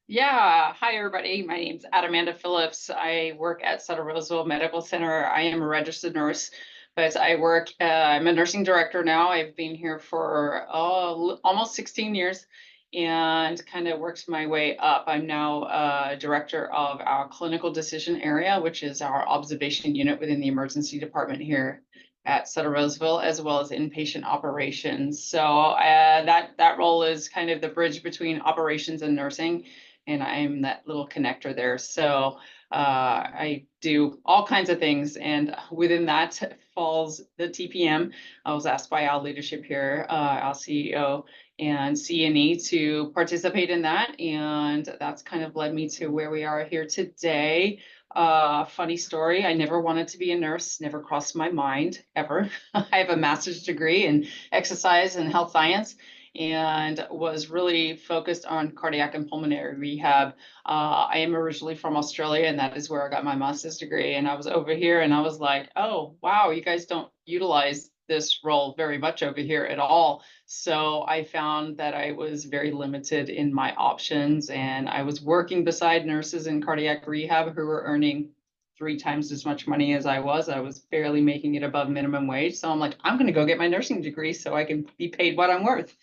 Yeah. Hi, everybody. My name's Amanda Phillips. I work at Sutter Roseville Medical Center. I am a registered nurse, but I work, I'm a nursing director now. I've been here for almost 16 years and kind of worked my way up. I'm now director of our clinical decision area, which is our observation unit within the emergency department here at Sutter Roseville, as well as inpatient operations. So that role is kind of the bridge between operations and nursing, and I'm that little connector there. So I do all kinds of things, and within that falls the TPM. I was asked by our leadership here, our CEO and CNE, to participate in that, and that's kind of led me to where we are here today. Funny story, I never wanted to be a nurse, never crossed my mind ever. I have a master's degree in exercise and health science, and was really focused on cardiac and pulmonary rehab. I am originally from Australia, and that is where I got my master's degree. And I was over here and I was like, oh, wow, you guys don't utilize this role very much over here at all. So I found that I was very limited in my options, and I was working beside nurses in cardiac rehab who were earning 3 times as much money as I was. I was barely making it above minimum wage. So I'm like, I'm going to go get my nursing degree so I can be paid what I'm worth.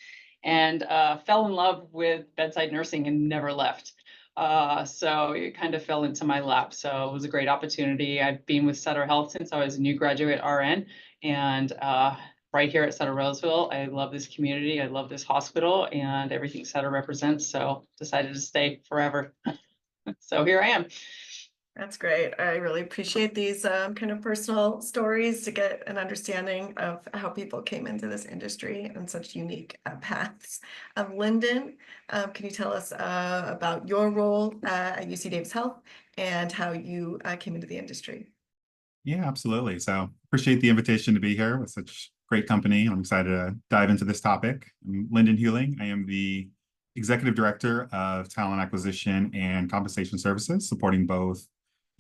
And fell in love with bedside nursing and never left. So it kind of fell into my lap. So it was a great opportunity. I've been with Sutter Health since I was a new graduate RN, and right here at Sutter Roseville, I love this community. I love this hospital and everything Sutter represents. So decided to stay forever. So here I am. That's great. I really appreciate these kind of personal stories to get an understanding of how people came into this industry and such unique paths. Lyndon, can you tell us about your role at UC Davis Health and how you came into the industry? Yeah, absolutely. So appreciate the invitation to be here with such great company. I'm excited to dive into this topic. I'm Lyndon Hewling. I am the Executive Director of Talent Acquisition and Compensation Services, supporting both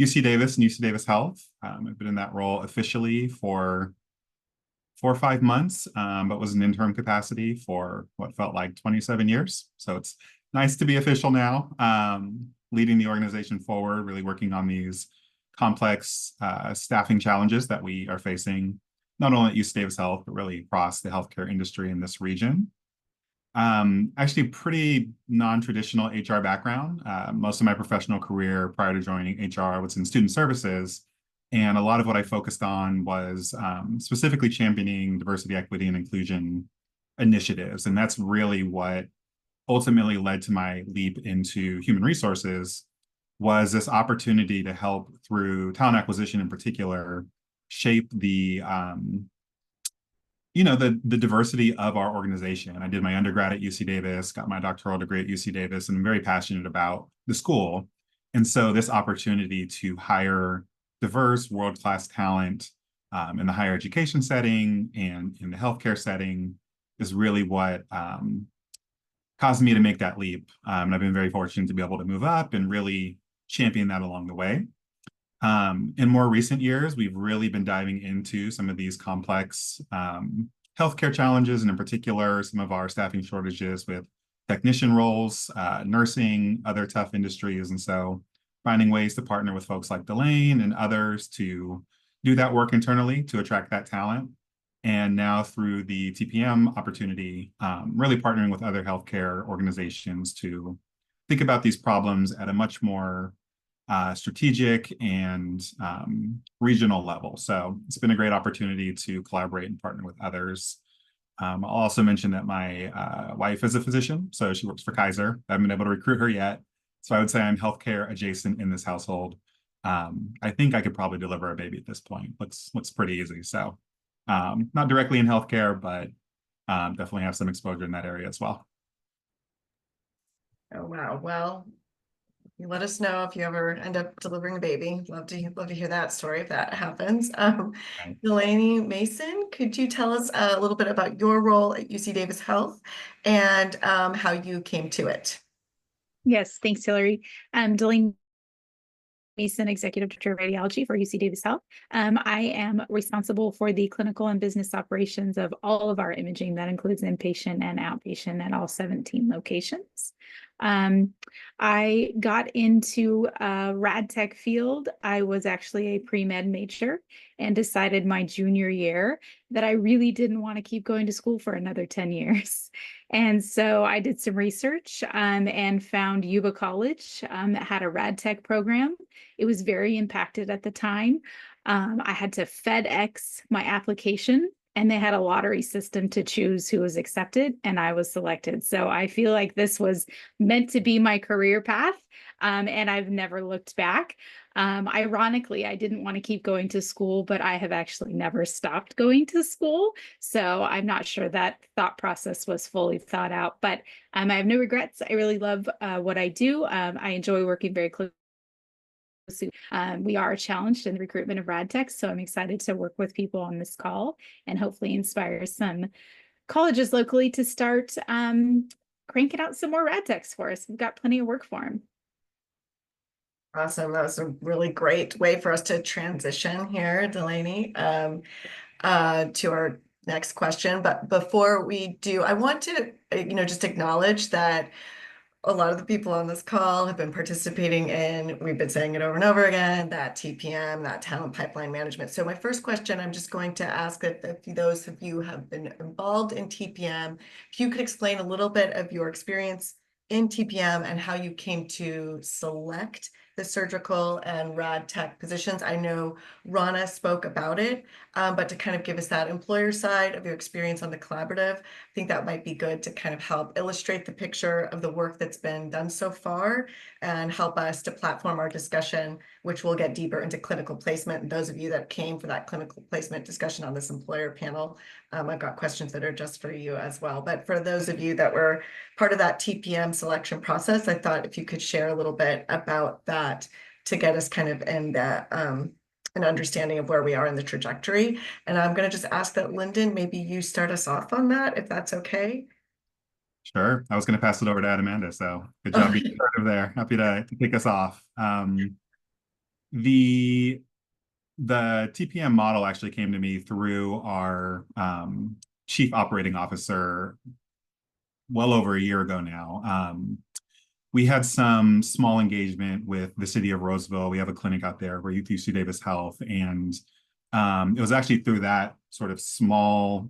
UC Davis and UC Davis Health. I've been in that role officially for 4 or 5 months, but was an interim capacity for what felt like 27 years. So it's nice to be official now, leading the organization forward, really working on these complex staffing challenges that we are facing, not only at UC Davis Health, but really across the healthcare industry in this region. Actually pretty non-traditional HR background. Most of my professional career prior to joining HR was in student services. And a lot of what I focused on was specifically championing diversity, equity, and inclusion initiatives. And that's really what ultimately led to my leap into human resources, was this opportunity to help through talent acquisition in particular, shape the the diversity of our organization. I did my undergrad at UC Davis, got my doctoral degree at UC Davis, and I'm very passionate about the school. And so this opportunity to hire diverse world-class talent in the higher education setting and in the healthcare setting is really what caused me to make that leap. And I've been very fortunate to be able to move up and really champion that along the way. In more recent years, we've really been diving into some of these complex healthcare challenges, and in particular, some of our staffing shortages with technician roles, nursing, other tough industries. And so finding ways to partner with folks like Delane and others to do that work internally to attract that talent. And now through the TPM opportunity, really partnering with other healthcare organizations to think about these problems at a much more strategic and regional level. So it's been a great opportunity to collaborate and partner with others. I'll also mention that my wife is a physician, so she works for Kaiser. I haven't been able to recruit her yet. So I would say I'm healthcare adjacent in this household. I think I could probably deliver a baby at this point. Looks pretty easy. So not directly in healthcare, but definitely have some exposure in that area as well. Oh, wow. Well, you let us know if you ever end up delivering a baby. Love to hear that story if that happens. Right. Delaney Mason, could you tell us a little bit about your role at UC Davis Health and how you came to it? Yes, thanks, Hillary. Delaney Mason, Executive Director of Radiology for UC Davis Health. I am responsible for the clinical and business operations of all of our imaging. That includes inpatient and outpatient at all 17 locations. I got into rad tech field. I was actually a pre-med major and decided my junior year that I really didn't want to keep going to school for another 10 years. And so I did some research and found Yuba College that had a rad tech program. It was very impacted at the time. I had to FedEx my application, and they had a lottery system to choose who was accepted, and I was selected. So I feel like this was meant to be my career path, and I've never looked back. Ironically, I didn't want to keep going to school, but I have actually never stopped going to school. So I'm not sure that thought process was fully thought out, but I have no regrets. I really love what I do. I enjoy working very closely. We are challenged in the recruitment of rad techs, so I'm excited to work with people on this call and hopefully inspire some colleges locally to start cranking out some more rad techs for us. We've got plenty of work for them. Awesome. That was a really great way for us to transition here, Delaney, to our next question. But before we do, I want to, just acknowledge that a lot of the people on this call have been participating in, we've been saying it over and over again, that TPM, that talent pipeline management. So my first question, I'm just going to ask that if those of you have been involved in TPM, if you could explain a little bit of your experience in TPM and how you came to select the surgical and rad tech positions. I know Rana spoke about it, but to kind of give us that employer side of your experience on the collaborative, I think that might be good to kind of help illustrate the picture of the work that's been done so far and help us to platform our discussion, which will get deeper into clinical placement. And those of you that came for that clinical placement discussion on this employer panel, I've got questions that are just for you as well. But for those of you that were part of that TPM selection process, I thought if you could share a little bit about that to get us kind of in the an understanding of where we are in the trajectory. And I'm going to just ask that Lyndon, maybe you start us off on that, if that's okay. Sure. I was going to pass it over to Amanda. So good job being started there. Happy to kick us off. The TPM model actually came to me through our chief operating officer well over a year ago now. We had some small engagement with the city of Roseville. We have a clinic out there where UC Davis Health. And it was actually through that sort of small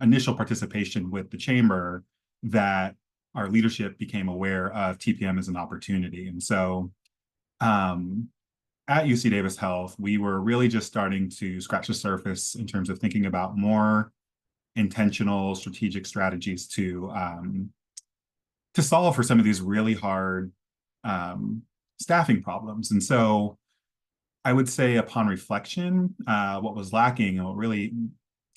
initial participation with the chamber that our leadership became aware of TPM as an opportunity. And so at UC Davis Health, we were really just starting to scratch the surface in terms of thinking about more intentional strategic strategies to solve for some of these really hard staffing problems. And so I would say upon reflection, what was lacking and what really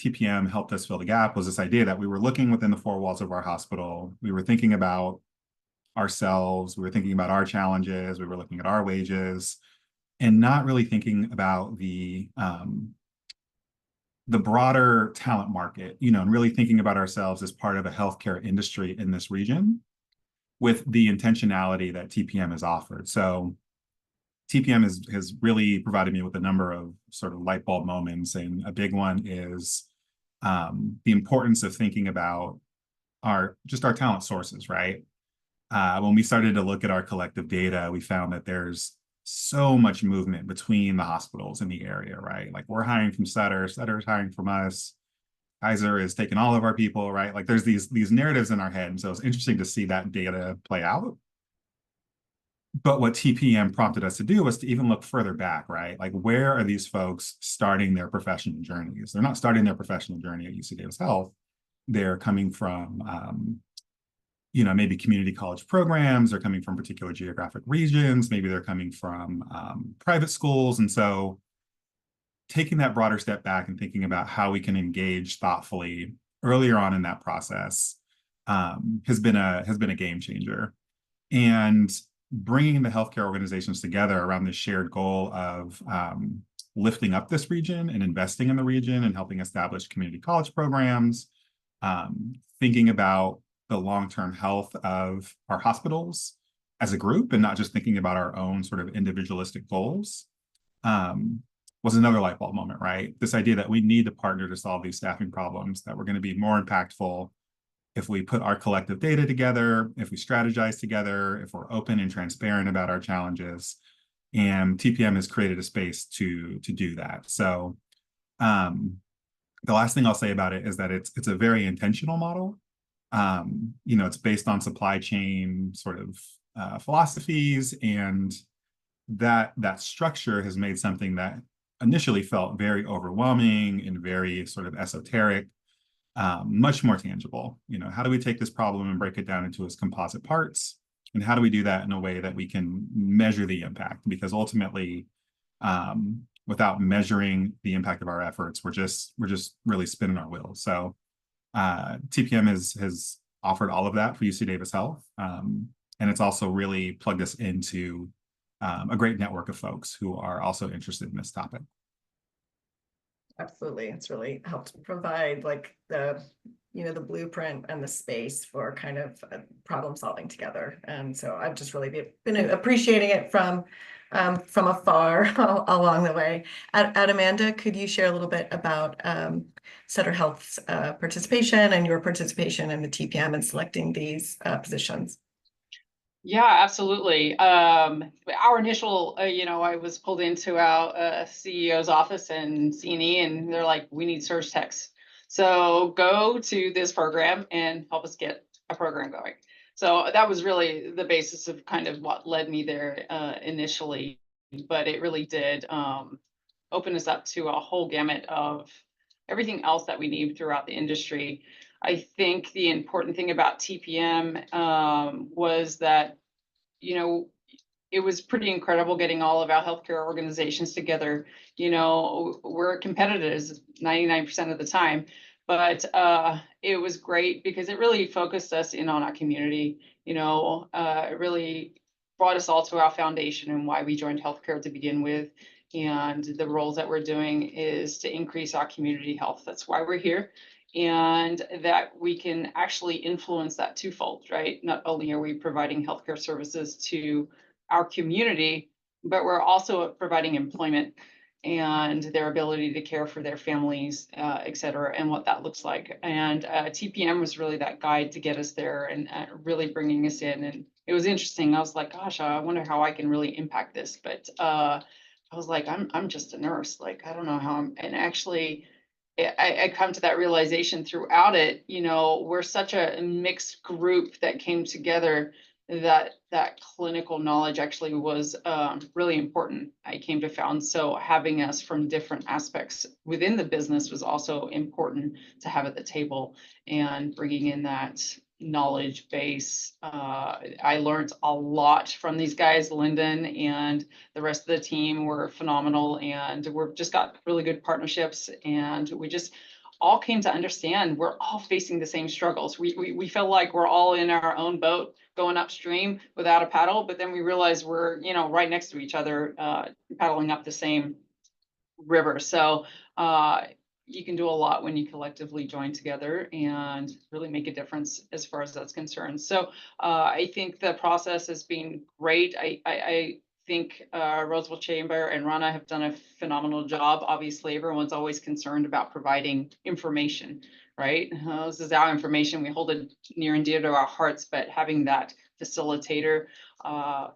TPM helped us fill the gap was this idea that we were looking within the four walls of our hospital. We were thinking about ourselves. We were thinking about our challenges. We were looking at our wages and not really thinking about the broader talent market, and really thinking about ourselves as part of a healthcare industry in this region with the intentionality that TPM has offered. So TPM has really provided me with a number of sort of light bulb moments. And a big one is the importance of thinking about just our talent sources, right? When we started to look at our collective data, we found that there's so much movement between the hospitals in the area, right? Like we're hiring from Sutter's hiring from us. Kaiser is taking all of our people, right? Like there's these narratives in our head. And so it's interesting to see that data play out. But what TPM prompted us to do was to even look further back, right? Like where are these folks starting their professional journeys? They're not starting their professional journey at UC Davis Health. They're coming from, maybe community college programs. They're coming from particular geographic regions. Maybe they're coming from private schools. And so taking that broader step back and thinking about how we can engage thoughtfully earlier on in that process has been a game changer. And bringing the healthcare organizations together around this shared goal of lifting up this region and investing in the region and helping establish community college programs, thinking about the long-term health of our hospitals as a group and not just thinking about our own sort of individualistic goals, was another light bulb moment, right? This idea that we need to partner to solve these staffing problems, that we're going to be more impactful if we put our collective data together, if we strategize together, if we're open and transparent about our challenges. And TPM has created a space to do that. So the last thing I'll say about it is that it's a very intentional model. It's based on supply chain sort of philosophies, and that structure has made something that initially felt very overwhelming and very sort of esoteric much more tangible. How do we take this problem and break it down into its composite parts? And how do we do that in a way that we can measure the impact? Because ultimately, without measuring the impact of our efforts, we're just really spinning our wheels. So TPM has offered all of that for UC Davis Health. And it's also really plugged us into a great network of folks who are also interested in this topic. Absolutely. It's really helped provide like the blueprint and the space for kind of problem solving together. And so I've just really been appreciating it from afar along the way. Amanda, could you share a little bit about Sutter Health's participation and your participation in the TPM and selecting these positions? Yeah, absolutely. Our initial, I was pulled into our CEO's office and C&E, and they're like, we need surge techs. So go to this program and help us get a program going. So that was really the basis of kind of what led me there initially. But it really did open us up to a whole gamut of everything else that we need throughout the industry. I think the important thing about TPM was that, it was pretty incredible getting all of our healthcare organizations together. We're competitors 99% of the time, but it was great because it really focused us in on our community. It really brought us all to our foundation and why we joined healthcare to begin with. And the roles that we're doing is to increase our community health. That's why we're here. And that we can actually influence that twofold, right? Not only are we providing healthcare services to our community, but we're also providing employment and their ability to care for their families, et cetera, and what that looks like. And TPM was really that guide to get us there and really bringing us in. And it was interesting. I was like, gosh, I wonder how I can really impact this. But I was like, I'm just a nurse. Like, I don't know how and actually, I come to that realization throughout it, we're such a mixed group that came together that clinical knowledge actually was really important. I came to found. So having us from different aspects within the business was also important to have at the table, and bringing in that knowledge base. I learned a lot from these guys. Lyndon and the rest of the team were phenomenal, and we've just got really good partnerships, and we just all came to understand we're all facing the same struggles. We feel like we're all in our own boat going upstream without a paddle, but then we realize we're right next to each other, paddling up the same river. So you can do a lot when you collectively join together and really make a difference as far as that's concerned. So I think the process has been great. I think Roseville Chamber and Rana have done a phenomenal job. Obviously, everyone's always concerned about providing information, right? This is our information. We hold it near and dear to our hearts, but having that facilitator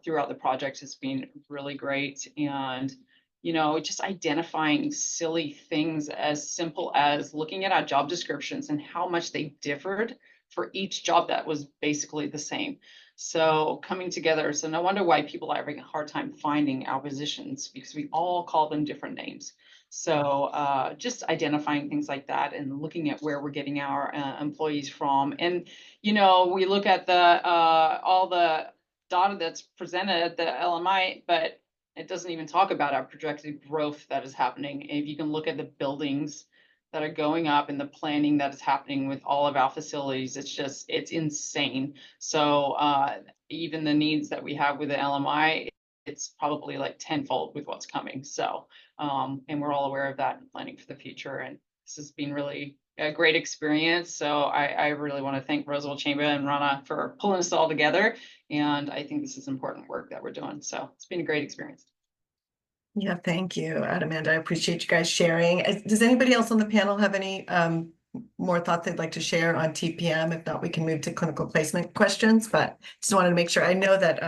throughout the project has been really great. And, you know, just identifying silly things as simple as looking at our job descriptions and how much they differed for each job that was basically the same. So coming together, so no wonder why people are having a hard time finding our positions, because we all call them different names. So just identifying things like that and looking at where we're getting our employees from. And, you know, we look at the all the data that's presented at the LMI, but it doesn't even talk about our projected growth that is happening. And if you can look at the buildings that are going up and the planning that is happening with all of our facilities, it's insane. So even the needs that we have with the LMI, it's probably like tenfold with what's coming. So, and we're all aware of that and planning for the future. And this has been really a great experience. So I really want to thank Roseville Chamber and Rana for pulling us all together. And I think this is important work that we're doing. So it's been a great experience. Yeah, thank you, Amanda. I appreciate you guys sharing. Does anybody else on the panel have any more thoughts they'd like to share on TPM? If not, we can move to clinical placement questions, but just wanted to make sure. I know that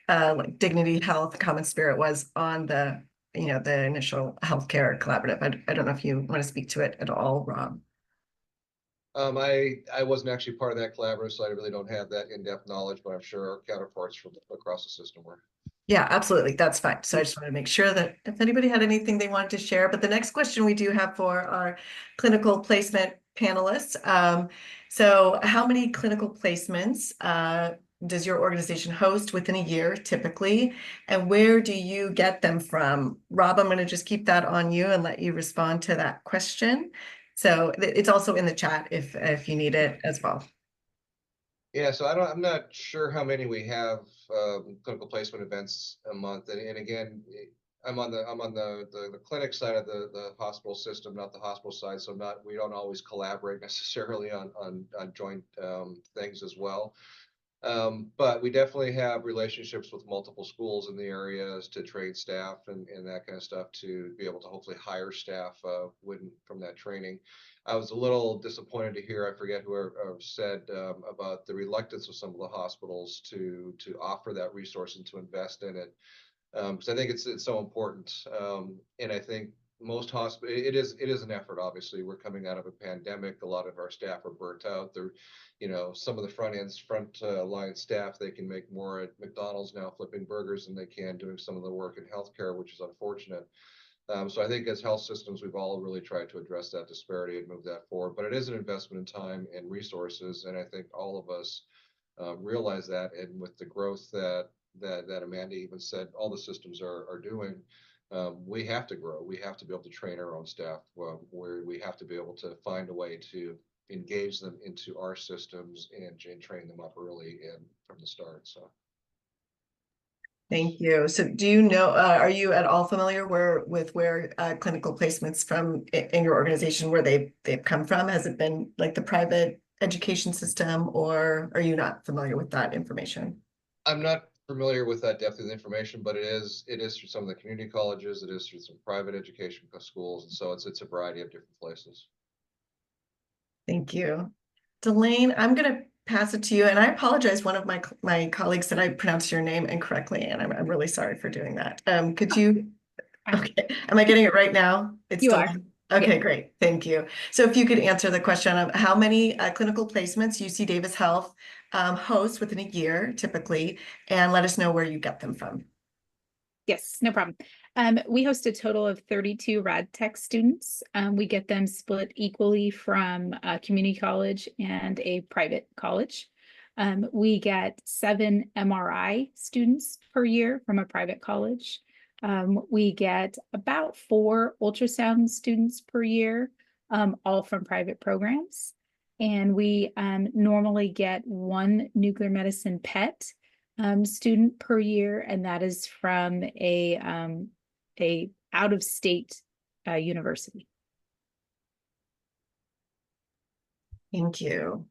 like Dignity Health Common Spirit was on the, you know, the initial healthcare collaborative. I don't know if you want to speak to it at all, Rob. I wasn't actually part of that collaborative, so I really don't have that in-depth knowledge, but I'm sure our counterparts from across the system were. Yeah, absolutely. That's fine. So I just want to make sure that if anybody had anything they wanted to share, but the next question we do have for our clinical placement panelists. So how many clinical placements does your organization host within a year typically? And where do you get them from? Rob, I'm going to just keep that on you and let you respond to that question. So it's also in the chat if you need it as well. Yeah, so I'm not sure how many we have clinical placement events a month, and again, I'm on the clinic side of the hospital system, not the hospital side, so we don't always collaborate necessarily on joint things as well. But we definitely have relationships with multiple schools in the areas to train staff and that kind of stuff to be able to hopefully hire staff from that training. I was a little disappointed to hear, I forget who said about the reluctance of some of the hospitals to offer that resource and to invest in it. Because I think it's so important. And I think most hospitals, it is an effort. Obviously, we're coming out of a pandemic. A lot of our staff are burnt out. They're, you know, some of the front line staff, they can make more at McDonald's now flipping burgers than they can doing some of the work in healthcare, which is unfortunate. So I think as health systems, we've all really tried to address that disparity and move that forward. But it is an investment in time and resources, and I think all of us realize that. And with the growth that Amanda even said, all the systems are doing. We have to grow. We have to be able to train our own staff. Where we have to be able to find a way to engage them into our systems and train them up early and from the start. So. Thank you. So do you know, are you at all familiar with where clinical placements from in your organization, where they've come from? Has it been like the private education system, or are you not familiar with that information? I'm not familiar with that depth of the information, but it is through some of the community colleges, it is through some private education schools, and so it's a variety of different places. Thank you. Delane, I'm going to pass it to you, and I apologize. One of my colleagues said I pronounced your name incorrectly, and I'm really sorry for doing that. Could you? Okay, am I getting it right now? It's you Delane. are. Okay, Yeah. Great. Thank you. So if you could answer the question of how many clinical placements UC Davis Health hosts within a year, typically, and let us know where you get them from. Yes, no problem. We host a total of 32 Rad Tech students. We get them split equally from a community college and a private college. We get 7 MRI students per year from a private college. We get about 4 ultrasound students per year, all from private programs. And we normally get 1 nuclear medicine PET student per year, and that is from a out-of-state university. Thank you.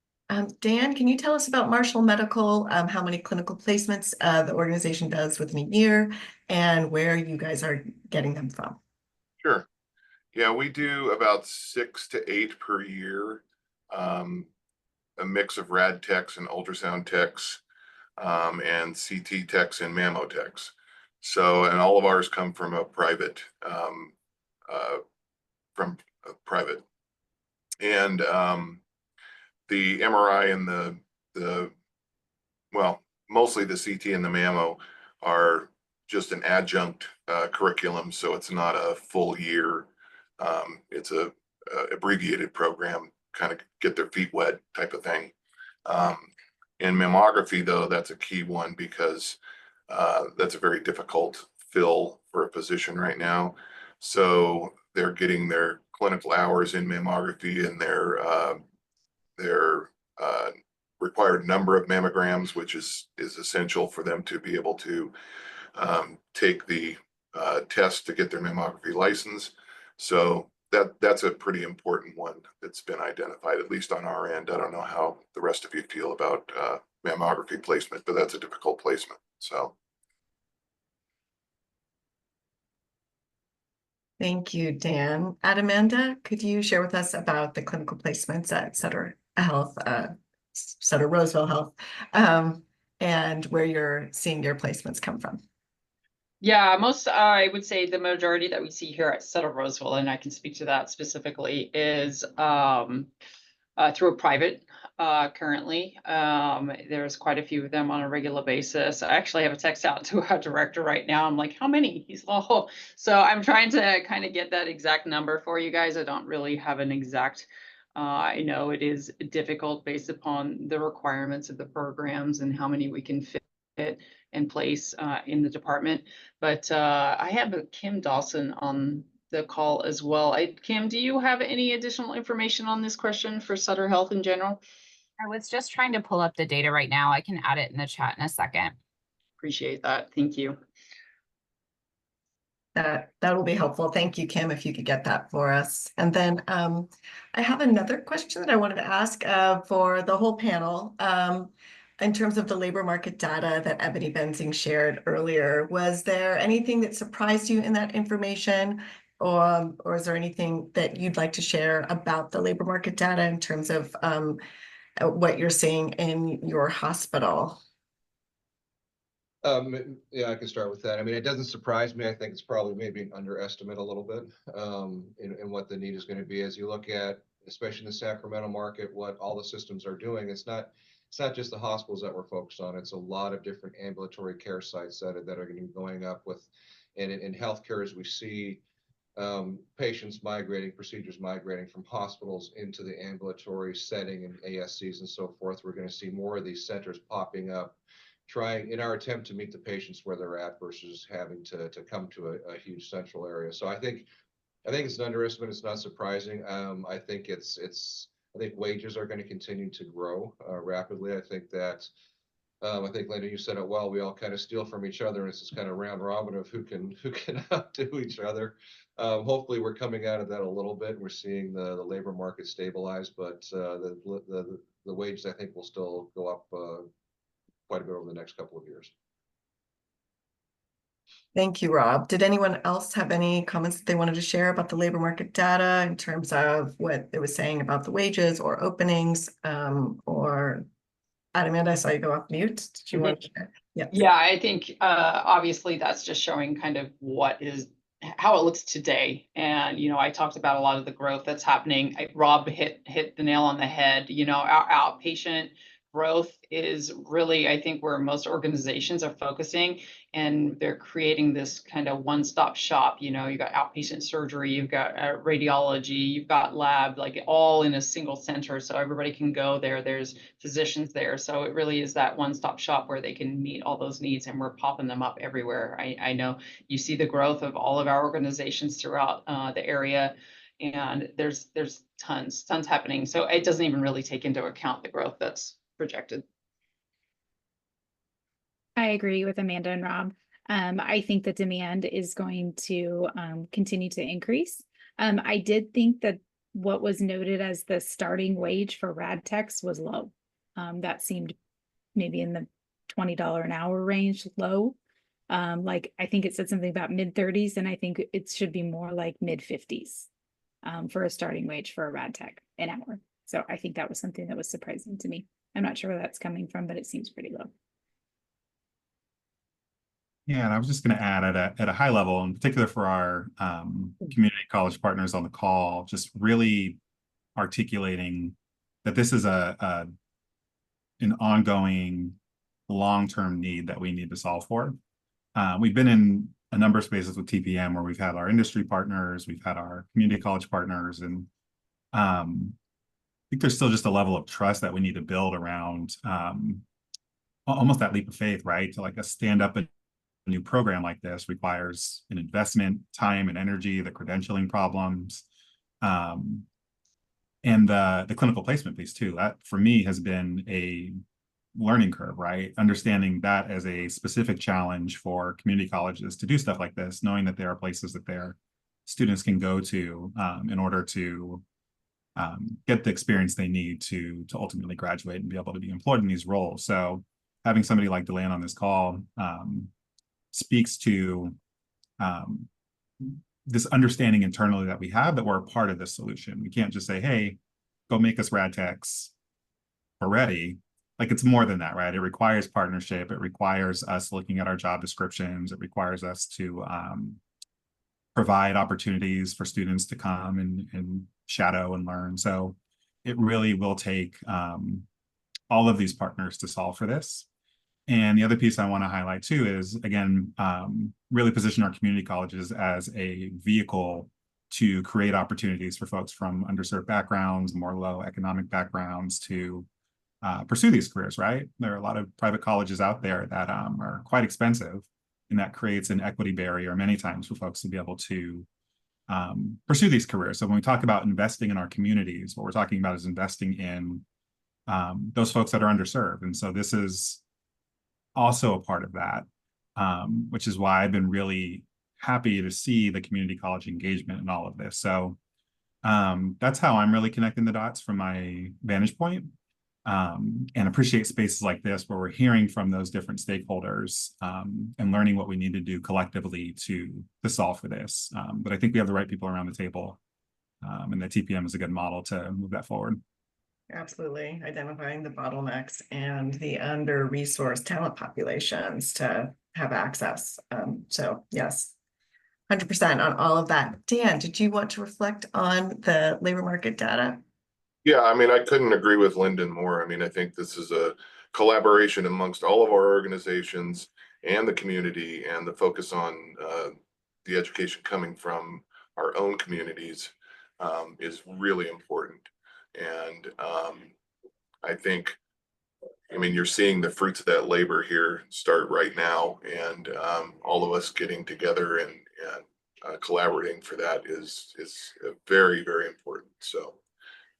Dan, can you tell us about Marshall Medical, how many clinical placements the organization does within a year, and where you guys are getting them from? Sure. Yeah, we do about 6 to 8 per year. A mix of rad techs and ultrasound techs, and CT techs and mammo techs. So, and all of ours come from a private, and the MRI and the well, mostly the CT and the mammo are just an adjunct curriculum, so it's not a full year. It's a abbreviated program, kind of get their feet wet type of thing. In mammography, though, that's a key one because that's a very difficult fill for a physician right now. So they're getting their clinical hours in mammography and their required number of mammograms, which is essential for them to be able to take the test to get their mammography license. So that's a pretty important one that's been identified, at least on our end. I don't know how the rest of you feel about mammography placement, but that's a difficult placement. So. Thank you, Dan. Amanda, could you share with us about the clinical placements at Sutter Health, Sutter Roseville Health, and where you're seeing your placements come from? Yeah, I would say the majority that we see here at Sutter Roseville, and I can speak to that specifically, is through a private currently. There's quite a few of them on a regular basis. I actually have a text out to our director right now. I'm like, how many? He's low. So I'm trying to kind of get that exact number for you guys. I don't really have an exact. I know it is difficult based upon the requirements of the programs and how many we can fit in place in the department. But I have Kim Dawson on the call as well. Kim, do you have any additional information on this question for Sutter Health in general? I was just trying to pull up the data right now. I can add it in the chat in a second. Appreciate that. Thank you. That will be helpful. Thank you, Kim, if you could get that for us. And then I have another question that I wanted to ask for the whole panel. In terms of the labor market data that Ebony Benzing shared earlier, was there anything that surprised you in that information? Or is there anything that you'd like to share about the labor market data in terms of what you're seeing in your hospital? Yeah, I can start with that. I mean, it doesn't surprise me. I think it's probably maybe an underestimate a little bit in what the need is going to be. As you look at, especially in the Sacramento market, what all the systems are doing, it's not just the hospitals that we're focused on. It's a lot of different ambulatory care sites that are going to be going up with, and in healthcare, as we see patients migrating, procedures migrating from hospitals into the ambulatory setting and ASCs and so forth, we're going to see more of these centers popping up, trying in our attempt to meet the patients where they're at versus having to come to a huge central area. So I think it's an underestimate. It's not surprising. I think I think wages are going to continue to grow rapidly. I think Linda, you said it well. We all kind of steal from each other, and it's this kind of round robin of who can outdo each other. Hopefully, we're coming out of that a little bit. We're seeing the labor market stabilize, but the wages I think will still go up quite a bit over the next couple of years. Thank you, Rob. Did anyone else have any comments that they wanted to share about the labor market data in terms of what it was saying about the wages or openings? Or Amanda, I saw you go off mute. Did you want to share? Yes. Yeah, I think obviously that's just showing kind of how it looks today. And, I talked about a lot of the growth that's happening. Rob hit the nail on the head. Our outpatient growth is really, I think, where most organizations are focusing, and they're creating this kind of one-stop shop. You've got outpatient surgery, you've got radiology, you've got lab, like all in a single center, so everybody can go there. There's physicians there, so it really is that one-stop shop where they can meet all those needs, and we're popping them up everywhere. I know you see the growth of all of our organizations throughout the area, and there's tons happening. So it doesn't even really take into account the growth that's projected. I agree with Amanda and Rob. I think the demand is going to continue to increase. I did think that what was noted as the starting wage for rad techs was low. That seemed maybe in the $20 an hour range, low. Like I think it said something about mid-30s, and I think it should be more like mid-50s for a starting wage for a rad tech an hour. So I think that was something that was surprising to me. I'm not sure where that's coming from, but it seems pretty low. Yeah, and I was just going to add at a high level, in particular for our community college partners on the call, just really articulating that this is an ongoing long-term need that we need to solve for. We've been in a number of spaces with TPM where we've had our industry partners, we've had our community college partners, and I think there's still just a level of trust that we need to build around almost that leap of faith, right? To like a stand up a new program like this requires an investment, time and energy, the credentialing problems, and the clinical placement piece too. That for me has been a learning curve, right? Understanding that as a specific challenge for community colleges to do stuff like this, knowing that there are places that their students can go to in order to get the experience they need to ultimately graduate and be able to be employed in these roles. So having somebody like Delanne on this call speaks to this understanding internally that we have that we're a part of this solution. We can't just say, hey, go make us rad techs already. Like it's more than that, right? It requires partnership. It requires us looking at our job descriptions. It requires us to provide opportunities for students to come and shadow and learn. So it really will take all of these partners to solve for this. And the other piece I want to highlight too is, again, really position our community colleges as a vehicle to create opportunities for folks from underserved backgrounds, more low economic backgrounds to pursue these careers, right? There are a lot of private colleges out there that are quite expensive, and that creates an equity barrier many times for folks to be able to pursue these careers. So when we talk about investing in our communities, what we're talking about is investing in those folks that are underserved. And so this is also a part of that, which is why I've been really happy to see the community college engagement in all of this. So that's how I'm really connecting the dots from my vantage point, and appreciate spaces like this where we're hearing from those different stakeholders and learning what we need to do collectively to solve for this. But I think we have the right people around the table, and the TPM is a good model to move that forward. Absolutely. Identifying the bottlenecks and the under-resourced talent populations to have access. So yes, 100% on all of that. Dan, did you want to reflect on the labor market data? Yeah, I mean, I couldn't agree with Lyndon more. I mean, I think this is a collaboration amongst all of our organizations and the community, and the focus on the education coming from our own communities is really important. And I think, I mean, you're seeing the fruits of that labor here start right now, and all of us getting together and collaborating for that is very, very important. So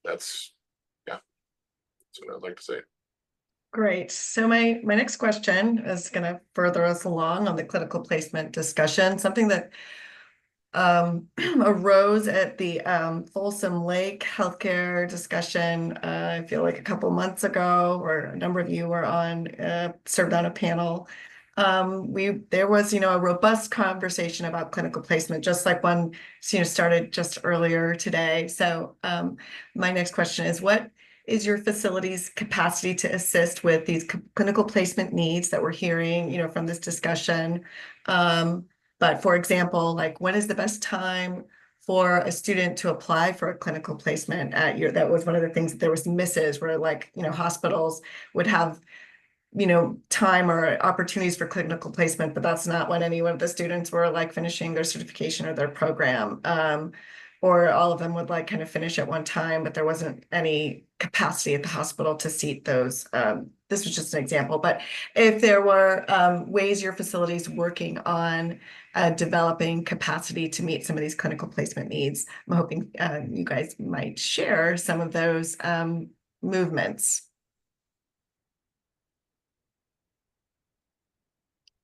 that's what I'd like to say. Great. So my next question is going to further us along on the clinical placement discussion, something that arose at the Folsom Lake healthcare discussion. I feel like a couple months ago, or a number of you were on served on a panel. There was a robust conversation about clinical placement, just like one started just earlier today. So my next question is, what is your facility's capacity to assist with these clinical placement needs that we're hearing from this discussion? But for example, like, when is the best time for a student to apply for a clinical placement at that was one of the things that there was misses, where hospitals would have time or opportunities for clinical placement, but that's not when any of the students were finishing their certification or their program. Or all of them would kind of finish at one time, but there wasn't any capacity at the hospital to seat those. This was just an example, but if there were ways your facility is working on developing capacity to meet some of these clinical placement needs, I'm hoping you guys might share some of those movements.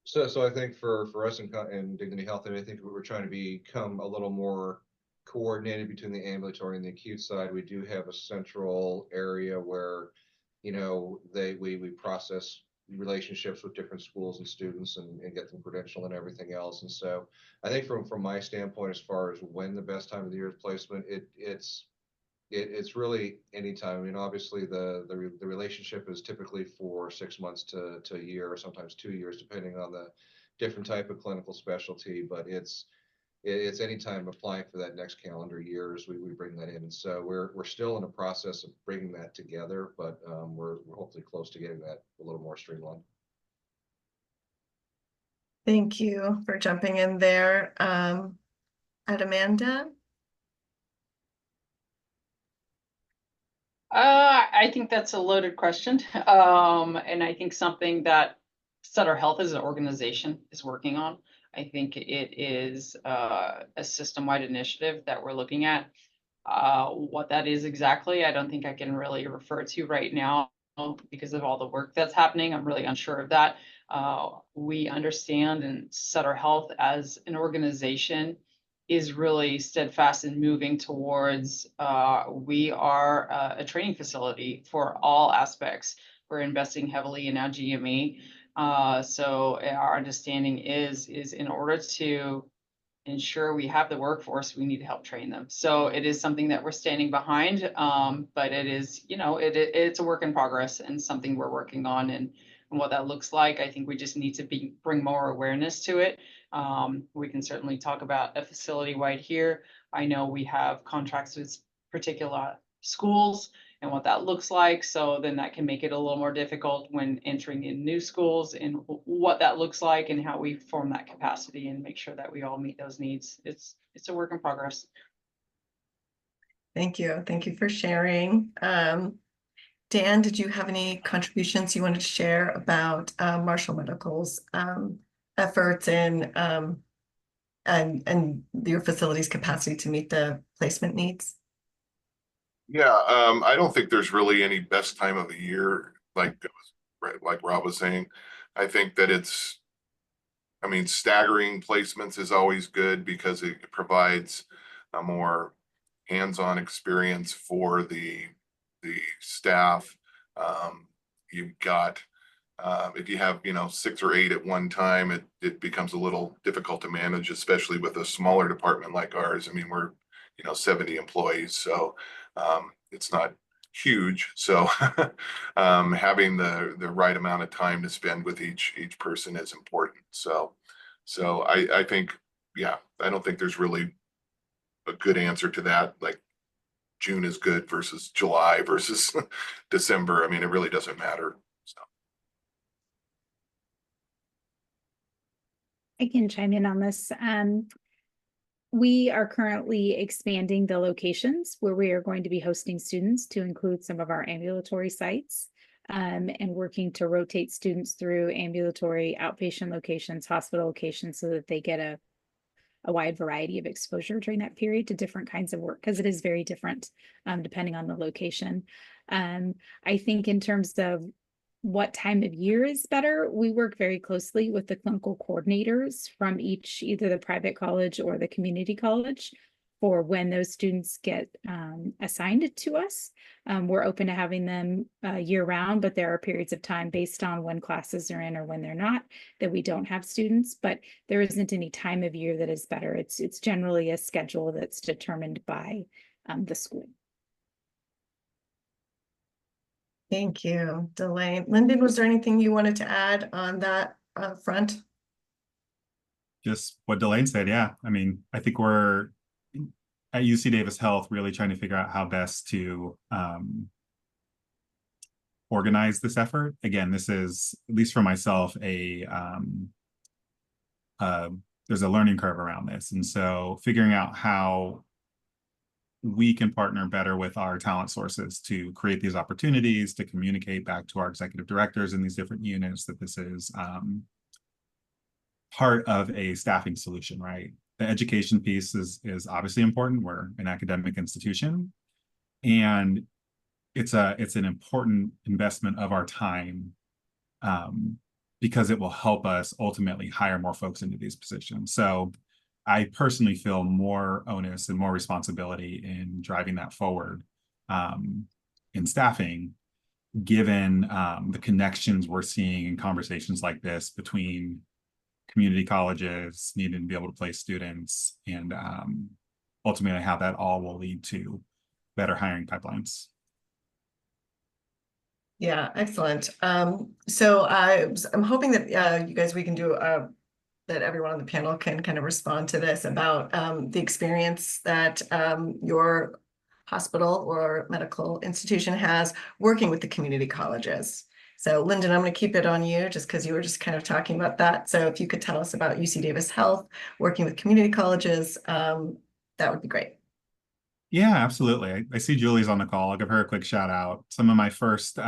So I think for us in Dignity Health, and I think we're trying to become a little more coordinated between the ambulatory and the acute side. We do have a central area where, you know, we process relationships with different schools and students and get them credentialed and everything else. And so I think from my standpoint, as far as when the best time of the year is placement, it's really anytime. I mean, obviously the relationship is typically for 6 months to a year, or sometimes 2 years, depending on the different type of clinical specialty. But it's anytime applying for that next calendar year as we bring that in. And so we're still in the process of bringing that together, but we're hopefully close to getting that a little more streamlined. Thank you for jumping in there. Amanda? I think that's a loaded question. And I think something that Sutter Health as an organization is working on. I think it is a system-wide initiative that we're looking at. What that is exactly, I don't think I can really refer to right now because of all the work that's happening. I'm really unsure of that. We understand, and Sutter Health as an organization is really steadfast in moving towards, we are a training facility for all aspects. We're investing heavily in our GME. So our understanding is in order to ensure we have the workforce, we need to help train them. So it is something that we're standing behind, but it is, you know, it's a work in progress and something we're working on, and what that looks like. I think we just need to bring more awareness to it. We can certainly talk about a facility wide here. I know we have contracts with particular schools and what that looks like. So then that can make it a little more difficult when entering in new schools, and what that looks like and how we form that capacity and make sure that we all meet those needs. It's a work in progress. Thank you. Thank you for sharing. Dan, did you have any contributions you wanted to share about Marshall Medical's efforts and your facility's capacity to meet the placement needs? Yeah, I don't think there's really any best time of the year, like Rob was saying. I think that I mean, staggering placements is always good because it provides a more hands-on experience for the staff. You've got, if you have, you know, 6 or 8 at one time, it becomes a little difficult to manage, especially with a smaller department like ours. I mean, we're, you know, 70 employees, so it's not huge. So having the right amount of time to spend with each person is important. So I think, yeah, I don't think there's really a good answer to that. Like June is good versus July versus December. I mean, it really doesn't matter. So. I can chime in on this. We are currently expanding the locations where we are going to be hosting students to include some of our ambulatory sites, and working to rotate students through ambulatory, outpatient locations, hospital locations, so that they get a wide variety of exposure during that period to different kinds of work, because it is very different depending on the location. I think in terms of what time of year is better, we work very closely with the clinical coordinators from either the private college or the community college for when those students get assigned to us. We're open to having them year round, but there are periods of time based on when classes are in or when they're not that we don't have students, but there isn't any time of year that is better. It's generally a schedule that's determined by the school. Thank you, Delane. Lyndon, was there anything you wanted to add on that front? Just what Delane said, yeah. I mean, I think we're at UC Davis Health really trying to figure out how best to organize this effort. Again, this is, at least for myself, there's a learning curve around this. And so figuring out how we can partner better with our talent sources to create these opportunities, to communicate back to our executive directors in these different units that this is part of a staffing solution, right? The education piece is obviously important. We're an academic institution, and it's an important investment of our time because it will help us ultimately hire more folks into these positions. So I personally feel more onus and more responsibility in driving that forward in staffing, given the connections we're seeing in conversations like this between community colleges needing to be able to place students, and ultimately how that all will lead to better hiring pipelines. Yeah, excellent. So I'm hoping that you guys, we can do that everyone on the panel can kind of respond to this about the experience that your hospital or medical institution has working with the community colleges. So Lyndon, I'm going to keep it on you just because you were just kind of talking about that. So if you could tell us about UC Davis Health working with community colleges, that would be great. Yeah, absolutely. I see Julie's on the call. I'll give her a quick shout out. Some of my first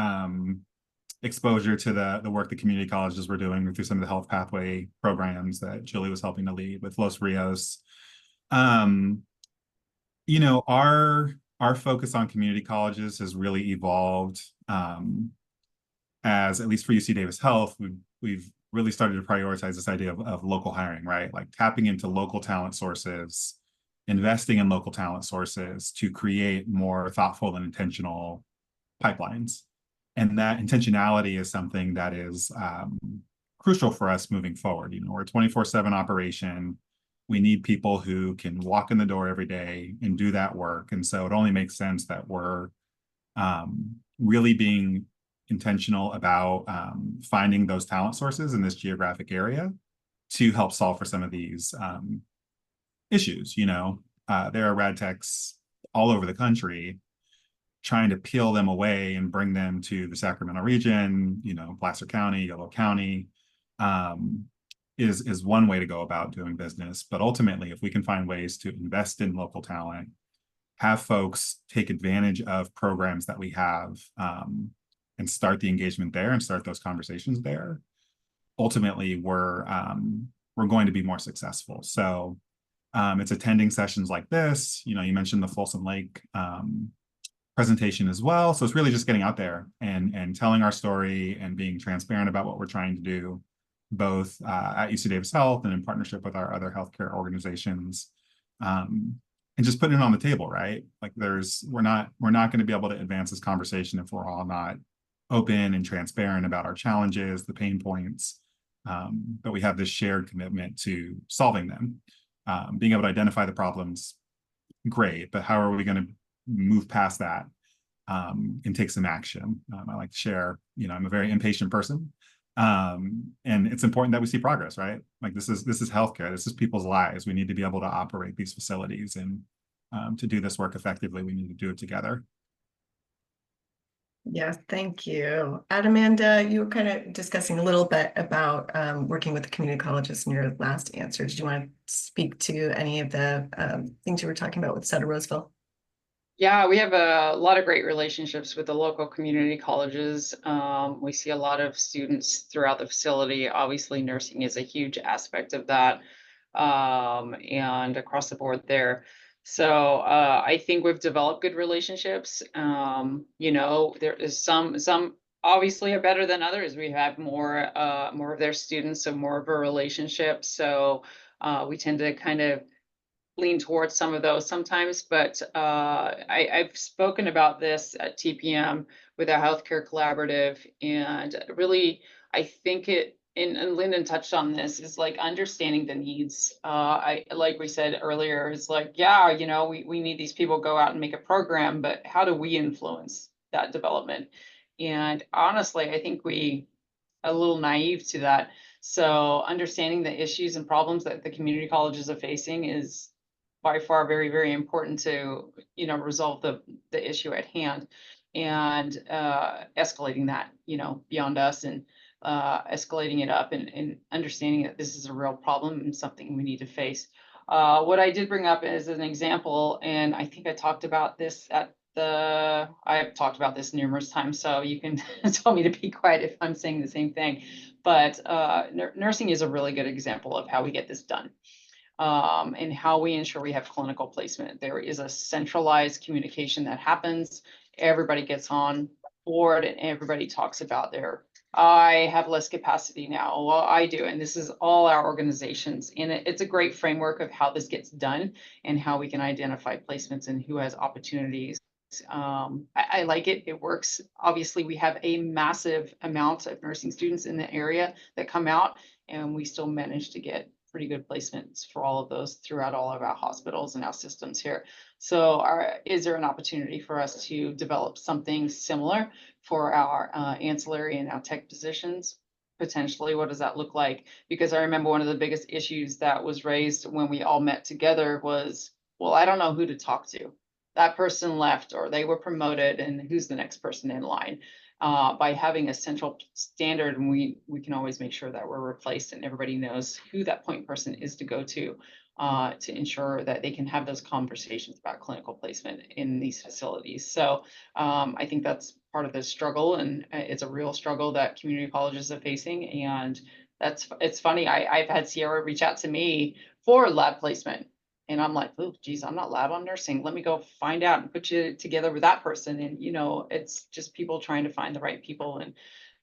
exposure to the work the community colleges were doing through some of the health pathway programs that Julie was helping to lead with Los Rios. You know, our focus on community colleges has really evolved as, at least for UC Davis Health, we've really started to prioritize this idea of local hiring, right? Like tapping into local talent sources, investing in local talent sources to create more thoughtful and intentional pipelines. And that intentionality is something that is crucial for us moving forward. You know, we're a 24/7 operation. We need people who can walk in the door every day and do that work. And so it only makes sense that we're really being intentional about finding those talent sources in this geographic area to help solve for some of these issues. You know, there are rad techs all over the country. Trying to peel them away and bring them to the Sacramento region, you know, Placer County, Yolo County, is one way to go about doing business. But ultimately, if we can find ways to invest in local talent, have folks take advantage of programs that we have, and start the engagement there and start those conversations there, ultimately we're going to be more successful. So it's attending sessions like this. You know, you mentioned the Folsom Lake presentation as well. So it's really just getting out there and telling our story and being transparent about what we're trying to do, both at UC Davis Health and in partnership with our other healthcare organizations, and just putting it on the table, right? Like we're not going to be able to advance this conversation if we're all not open and transparent about our challenges, the pain points, but we have this shared commitment to solving them. Being able to identify the problems, great, but how are we going to move past that and take some action? I like to share, you know, I'm a very impatient person, and it's important that we see progress, right? Like this is healthcare, this is people's lives. We need to be able to operate these facilities, and to do this work effectively, we need to do it together. Yes, thank you. Amanda, you were kind of discussing a little bit about working with the community colleges in your last answer. Did you want to speak to any of the things you were talking about with Sutter Roseville? Yeah, we have a lot of great relationships with the local community colleges. We see a lot of students throughout the facility. Obviously, nursing is a huge aspect of that, and across the board there. So I think we've developed good relationships. You know, there is some obviously are better than others. We have more of their students, so more of a relationship. So we tend to kind of lean towards some of those sometimes, but I've spoken about this at TPM with our healthcare collaborative, and really, I think and Lyndon touched on this, is like understanding the needs. Like we said earlier, it's like, yeah, you know, we need these people to go out and make a program, but how do we influence that development? And honestly, I think we a little naive to that. So understanding the issues and problems that the community colleges are facing is by far very, very important to, you know, resolve the issue at hand, and escalating that, you know, beyond us, and escalating it up, and understanding that this is a real problem and something we need to face. What I did bring up as an example, and I think I talked about this I've talked about this numerous times, so you can tell me to be quiet if I'm saying the same thing. But nursing is a really good example of how we get this done. And how we ensure we have clinical placement. There is a centralized communication that happens. Everybody gets on board and everybody talks about their I have less capacity now. Well, I do, and this is all our organizations. And it's a great framework of how this gets done and how we can identify placements and who has opportunities. I like it. It works. Obviously, we have a massive amount of nursing students in the area that come out, and we still manage to get pretty good placements for all of those throughout all of our hospitals and our systems here. So is there an opportunity for us to develop something similar for our ancillary and our tech positions? Potentially, what does that look like? Because I remember one of the biggest issues that was raised when we all met together was, well, I don't know who to talk to. That person left or they were promoted, and who's the next person in line? By having a central standard, and we can always make sure that we're replaced and everybody knows who that point person is to go to ensure that they can have those conversations about clinical placement in these facilities. So I think that's part of the struggle, and it's a real struggle that community colleges are facing. And it's funny. I've had Sierra reach out to me for lab placement. And I'm like, oh, geez, I'm not lab, I'm nursing. Let me go find out and put you together with that person. And, it's just people trying to find the right people and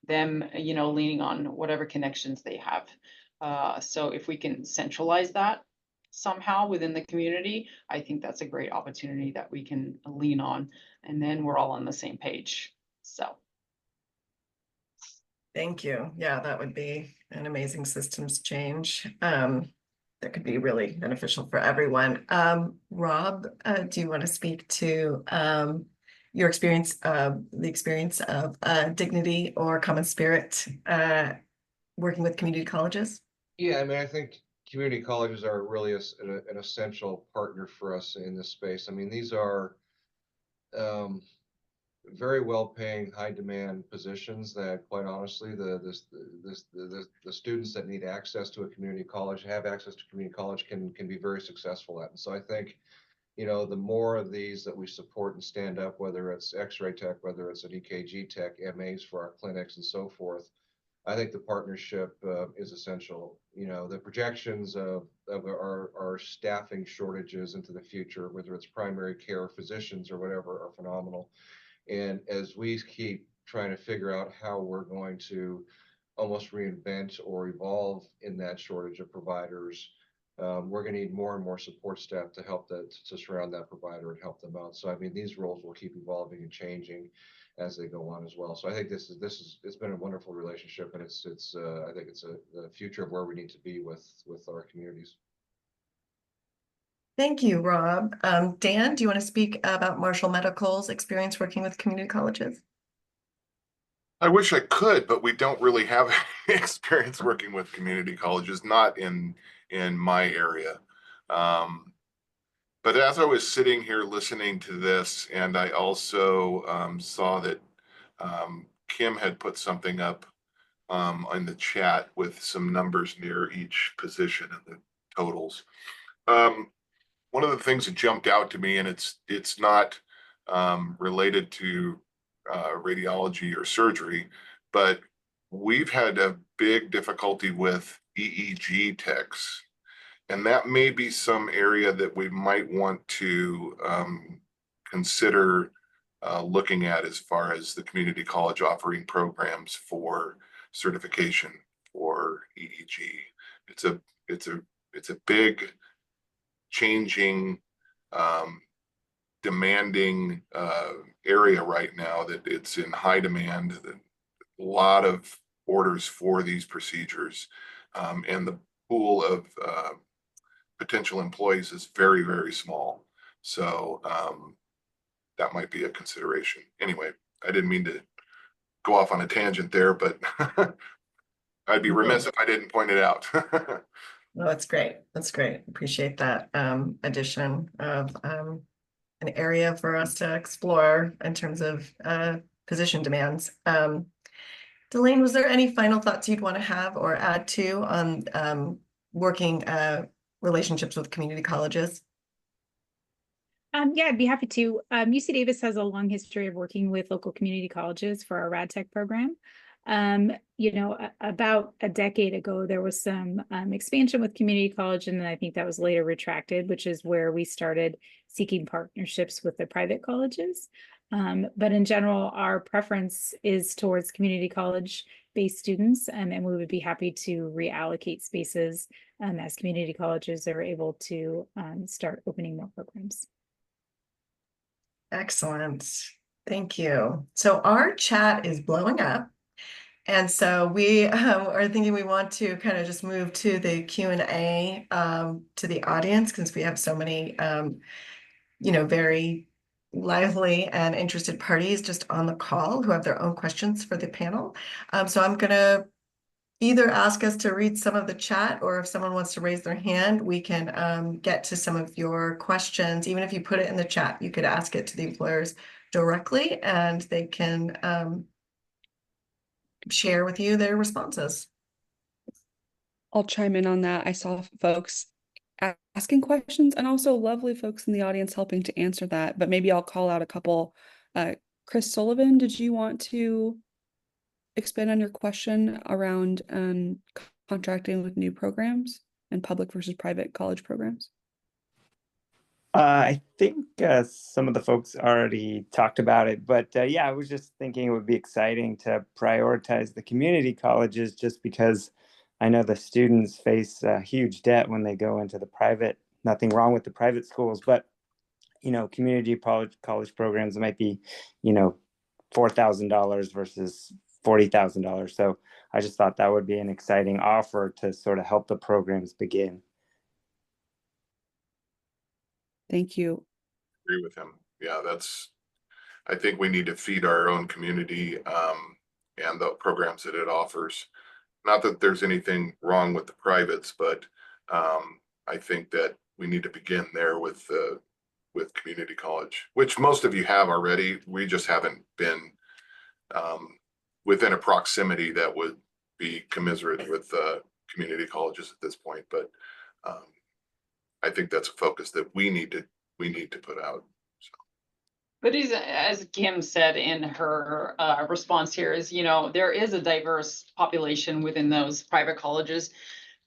them, leaning on whatever connections they have. So if we can centralize that somehow within the community, I think that's a great opportunity that we can lean on. And then we're all on the same page. So. Thank you. Yeah, that would be an amazing systems change. That could be really beneficial for everyone. Rob, do you want to speak to your experience, the experience of Dignity or Common Spirit working with community colleges? Yeah, I mean, I think community colleges are really an essential partner for us in this space. I mean, these are very well-paying, high-demand positions that, quite honestly, the students that need access to a community college, have access to community college, can be very successful at. And so I think, the more of these that we support and stand up, whether it's X-ray tech, whether it's an EKG tech, MAs for our clinics, and so forth, I think the partnership is essential. The projections of our staffing shortages into the future, whether it's primary care physicians or whatever, are phenomenal. And as we keep trying to figure out how we're going to almost reinvent or evolve in that shortage of providers, we're going to need more and more support staff to help to surround that provider and help them out. So I mean, these roles will keep evolving and changing as they go on as well. So I think it's been a wonderful relationship, and I think it's the future of where we need to be with our communities. Thank you, Rob. Dan, do you want to speak about Marshall Medical's experience working with community colleges? I wish I could, but we don't really have experience working with community colleges, not in my area. But as I was sitting here listening to this, and I also saw that Kim had put something up in the chat with some numbers near each position and the totals. One of the things that jumped out to me, and it's not related to radiology or surgery, but we've had a big difficulty with EEG techs. And that may be some area that we might want to consider looking at as far as the community college offering programs for certification for EEG. It's a big changing, demanding area right now that it's in high demand. A lot of orders for these procedures, and the pool of potential employees is very, very small. So that might be a consideration. Anyway, I didn't mean to go off on a tangent there, but I'd be remiss if I didn't point it out. No, that's great. That's great. Appreciate that addition of an area for us to explore in terms of position demands. Delane, was there any final thoughts you'd want to have or add to on working relationships with community colleges? Yeah, I'd be happy to. UC Davis has a long history of working with local community colleges for our RadTech program. About a decade ago, there was some expansion with community college, and then I think that was later retracted, which is where we started seeking partnerships with the private colleges. But in general, our preference is towards community college based students, and we would be happy to reallocate spaces as community colleges are able to start opening more programs. Excellent. Thank you. So our chat is blowing up. And so we are thinking we want to kind of just move to the Q&A to the audience, because we have so many, very lively and interested parties just on the call who have their own questions for the panel. So I'm going to either ask us to read some of the chat, or if someone wants to raise their hand, we can get to some of your questions. Even if you put it in the chat, you could ask it to the employers directly, and they can share with you their responses. I'll chime in on that. I saw folks asking questions and also lovely folks in the audience helping to answer that, but maybe I'll call out a couple. Chris Sullivan, did you want to expand on your question around contracting with new programs and public versus private college programs? I think some of the folks already talked about it, but yeah, I was just thinking it would be exciting to prioritize the community colleges, just because I know the students face huge debt when they go into the private. Nothing wrong with the private schools, but community college programs might be, $4,000 versus $40,000. So I just thought that would be an exciting offer to sort of help the programs begin. Thank you. Agree with him. Yeah, I think we need to feed our own community and the programs that it offers. Not that there's anything wrong with the privates, but I think that we need to begin there with community college, which most of you have already. We just haven't been within a proximity that would be commensurate with community colleges at this point. But I think that's a focus that we need to put out. But as Kim said in her response here, is there is a diverse population within those private colleges,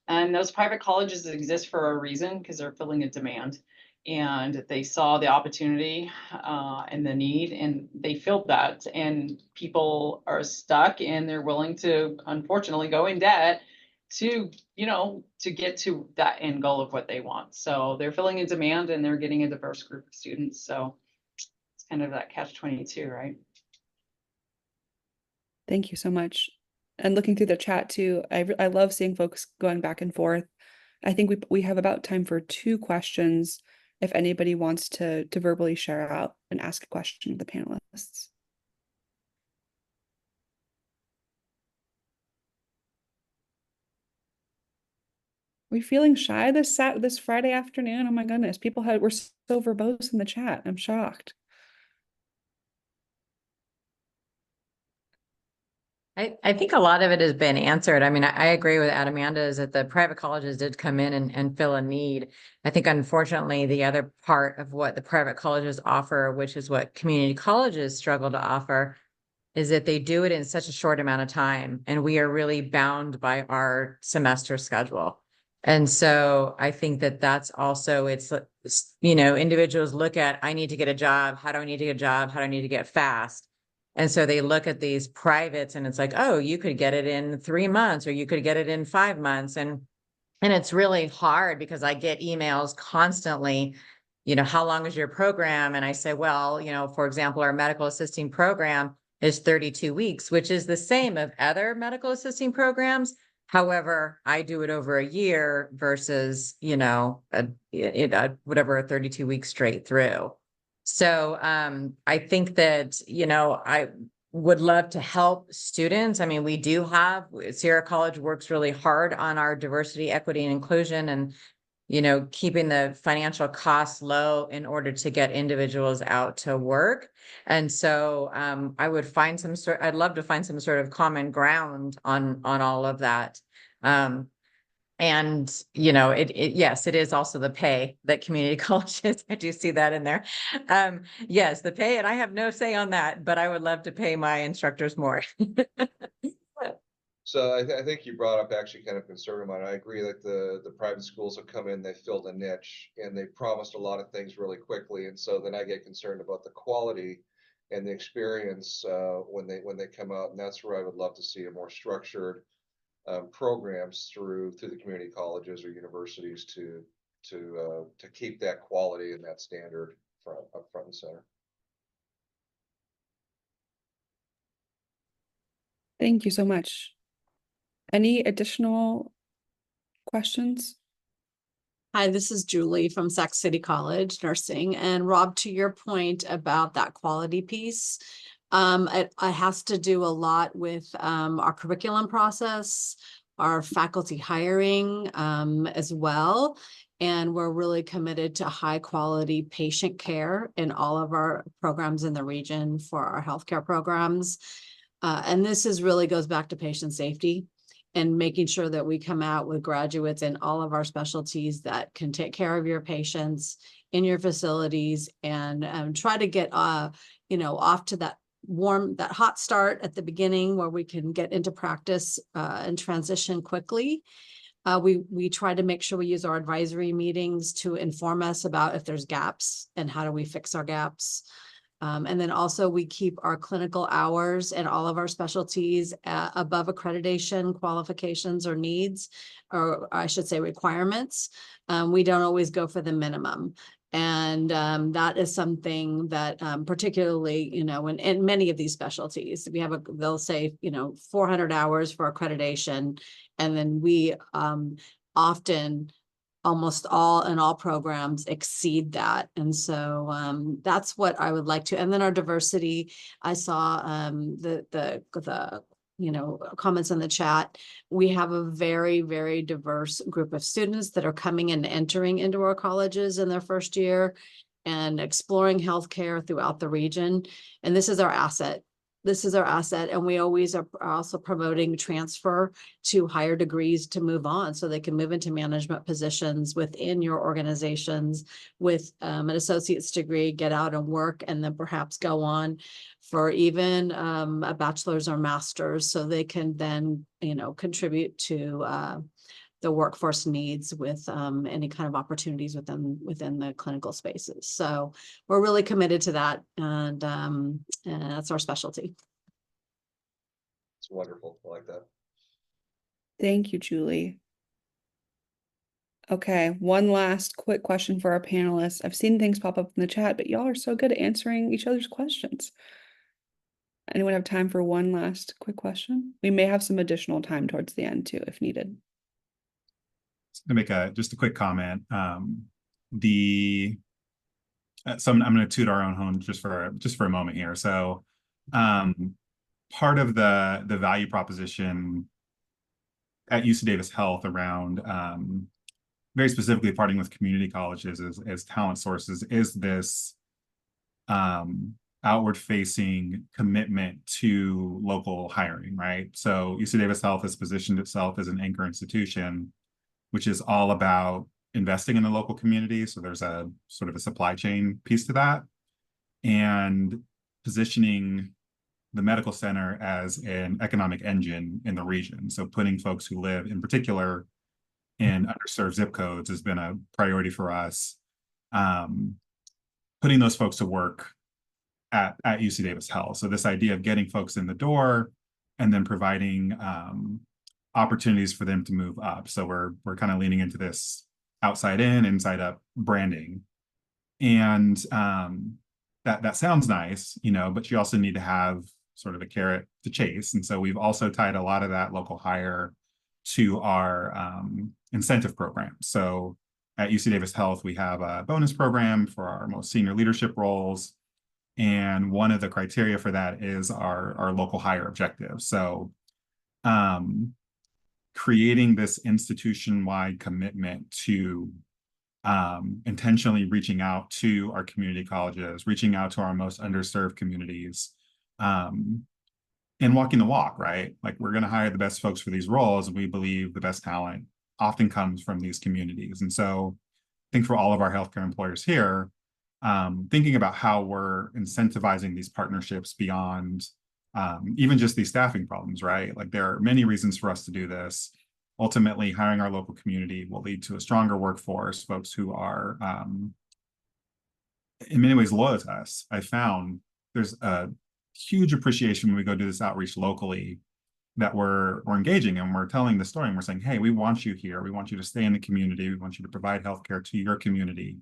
and those private colleges exist for a reason, because they're filling a demand, and they saw the opportunity and the need, and they filled that, and people are stuck, and they're willing to, unfortunately, go in debt to get to that end goal of what they want. So they're filling a demand, and they're getting a diverse group of students. So it's kind of that catch-22, right? Thank you so much. And looking through the chat too, I love seeing folks going back and forth. I think we have about time for 2 questions if anybody wants to verbally share out and ask a question of the panelists. Are we feeling shy this Friday afternoon? Oh my goodness, we're so verbose in the chat. I'm shocked. I think a lot of it has been answered. I mean, I agree with Amanda, is that the private colleges did come in and fill a need. I think, unfortunately, the other part of what the private colleges offer, which is what community colleges struggle to offer, is that they do it in such a short amount of time, and we are really bound by our semester schedule. And so I think that that's also, individuals look at, I need to get a job. How do I need to get a job? How do I need to get fast? And so they look at these privates, and it's like, oh, you could get it in 3 months, or you could get it in 5 months. And it's really hard, because I get emails constantly, how long is your program? And I say, well, for example, our medical assisting program is 32 weeks, which is the same of other medical assisting programs. However, I do it over a year versus, whatever, a 32 weeks straight through. So I think that, I would love to help students. I mean, Sierra College works really hard on our diversity, equity, and inclusion, and, keeping the financial costs low in order to get individuals out to work. And so I'd love to find some sort of common ground on all of that. And, yes, it is also the pay that community colleges, I do see that in there. Yes, the pay, and I have no say on that, but I would love to pay my instructors more. So I think you brought up actually kind of concern of mine. I agree that the private schools have come in, they filled a niche, and they promised a lot of things really quickly. And so then I get concerned about the quality and the experience when they come out. And that's where I would love to see a more structured programs through the community colleges or universities to keep that quality and that standard up front and center. Thank you so much. Any additional questions? Hi, this is Julie from Sac City College Nursing. And Rob, to your point about that quality piece, it has to do a lot with our curriculum process, our faculty hiring as well. And we're really committed to high quality patient care in all of our programs in the region for our healthcare programs. And this really goes back to patient safety and making sure that we come out with graduates in all of our specialties that can take care of your patients in your facilities and try to get, off to that hot start at the beginning where we can get into practice and transition quickly. We try to make sure we use our advisory meetings to inform us about if there's gaps and how do we fix our gaps. And then also we keep our clinical hours and all of our specialties above accreditation qualifications or needs, or I should say requirements. We don't always go for the minimum. And that is something that particularly, in many of these specialties, they'll say, 400 hours for accreditation. And then we often almost all programs exceed that. And so that's what I would like to. And then our diversity, I saw the comments in the chat. We have a very, very diverse group of students that are coming and entering into our colleges in their first year and exploring healthcare throughout the region. And this is our asset. And we always are also promoting transfer to higher degrees to move on so they can move into management positions within your organizations with an associate's degree, get out and work, and then perhaps go on for even a bachelor's or master's so they can then, contribute to the workforce needs with any kind of opportunities within the clinical spaces. So we're really committed to that, and that's our specialty. It's wonderful. I like that. Thank you, Julie. Okay, one last quick question for our panelists. I've seen things pop up in the chat, but y'all are so good at answering each other's questions. Anyone have time for one last quick question? We may have some additional time towards the end too, if needed. To make just a quick comment. I'm going to toot our own horn just for a moment here. So part of the value proposition at UC Davis Health around very specifically partnering with community colleges as talent sources is this outward facing commitment to local hiring, right? So UC Davis Health has positioned itself as an anchor institution, which is all about investing in the local community. So there's a sort of a supply chain piece to that, and positioning the medical center as an economic engine in the region. So putting folks who live in particular in underserved zip codes has been a priority for us. Putting those folks to work at UC Davis Health. So this idea of getting folks in the door and then providing opportunities for them to move up. So we're kind of leaning into this outside in, inside up branding. And that sounds nice, but you also need to have sort of a carrot to chase. And so we've also tied a lot of that local hire to our incentive program. So at UC Davis Health, we have a bonus program for our most senior leadership roles. And one of the criteria for that is our local hire objective. So creating this institution-wide commitment to intentionally reaching out to our community colleges, reaching out to our most underserved communities, and walking the walk, right? Like, we're going to hire the best folks for these roles, and we believe the best talent often comes from these communities. And so I think for all of our healthcare employers here, thinking about how we're incentivizing these partnerships beyond even just these staffing problems, right? Like, there are many reasons for us to do this. Ultimately, hiring our local community will lead to a stronger workforce, folks who are in many ways loyal to us. I found there's a huge appreciation when we go do this outreach locally that we're engaging and we're telling the story and we're saying, hey, we want you here. We want you to stay in the community. We want you to provide healthcare to your community.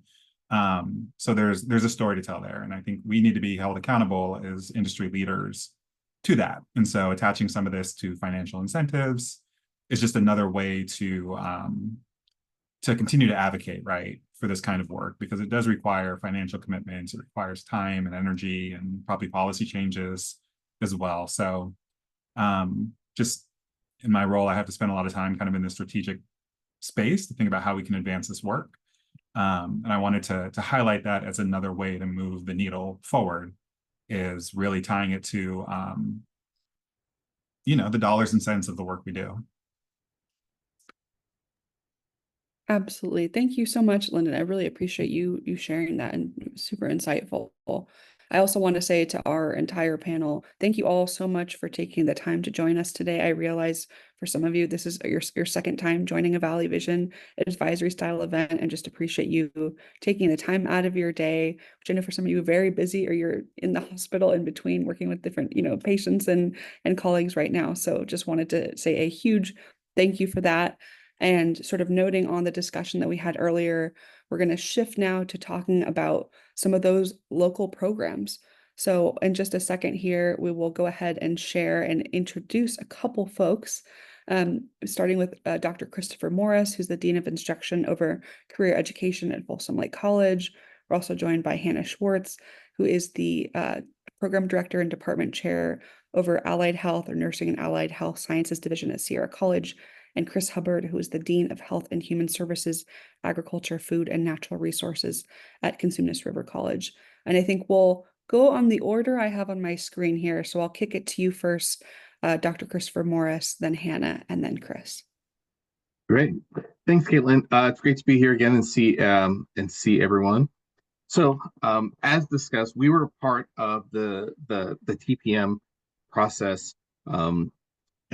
So there's a story to tell there. And I think we need to be held accountable as industry leaders to that. And so attaching some of this to financial incentives is just another way to continue to advocate, right, for this kind of work, because it does require financial commitments. It requires time and energy and probably policy changes as well. So just in my role, I have to spend a lot of time kind of in the strategic space to think about how we can advance this work. And I wanted to highlight that as another way to move the needle forward, is really tying it to, the dollars and cents of the work we do. Absolutely. Thank you so much, Lyndon. I really appreciate you sharing that, and super insightful. I also want to say to our entire panel, thank you all so much for taking the time to join us today. I realize for some of you, this is your second time joining a Valley Vision advisory style event, and just appreciate you taking the time out of your day, which I know for some of you are very busy, or you're in the hospital in between working with different, patients and colleagues right now. So just wanted to say a huge thank you for that. And sort of noting on the discussion that we had earlier, we're going to shift now to talking about some of those local programs. So in just a second here, we will go ahead and share and introduce a couple folks, starting with Dr. Christopher Morris, who's the Dean of Instruction over Career Education at Folsom Lake College. We're also joined by Hannah Schwartz, who is the Program Director and Department Chair over Allied Health, or Nursing and Allied Health Sciences Division at Sierra College, and Chris Hubbard, who is the Dean of Health and Human Services, Agriculture, Food, and Natural Resources at Cosumnes River College. And I think we'll go on the order I have on my screen here. So I'll kick it to you first, Dr. Christopher Morris, then Hannah, and then Chris. Great. Thanks, Caitlin. It's great to be here again and see everyone. So as discussed, we were part of the TPM process.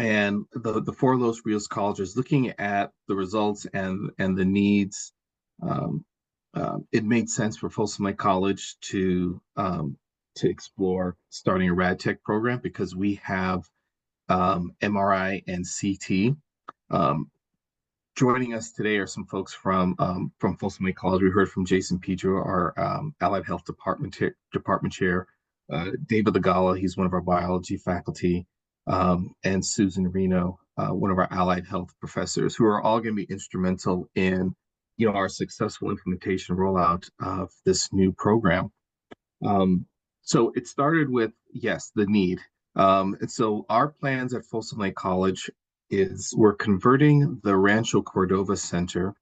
And the four Los Rios colleges, looking at the results and the needs, it made sense for Folsom Lake College to explore starting a rad tech program, because we have MRI and CT. Joining us today are some folks from Folsom Lake College. We heard from Jason Pedro, our Allied Health Department Chair, David Legala, he's one of our biology faculty, and Susan Reno, one of our allied health professors, who are all going to be instrumental in, our successful implementation rollout of this new program. So it started with, yes, the need. And so our plans at Folsom Lake College is we're converting the Rancho Cordova Center.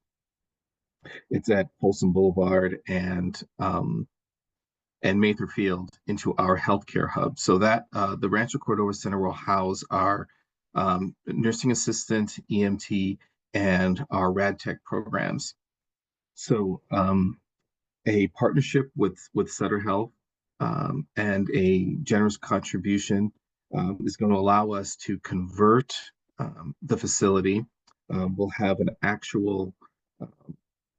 It's at Folsom Boulevard and Mather Field into our healthcare hub. So that the Rancho Cordova Center will house our nursing assistant, EMT, and our rad tech programs. So a partnership with Sutter Health and a generous contribution is going to allow us to convert the facility. We'll have an actual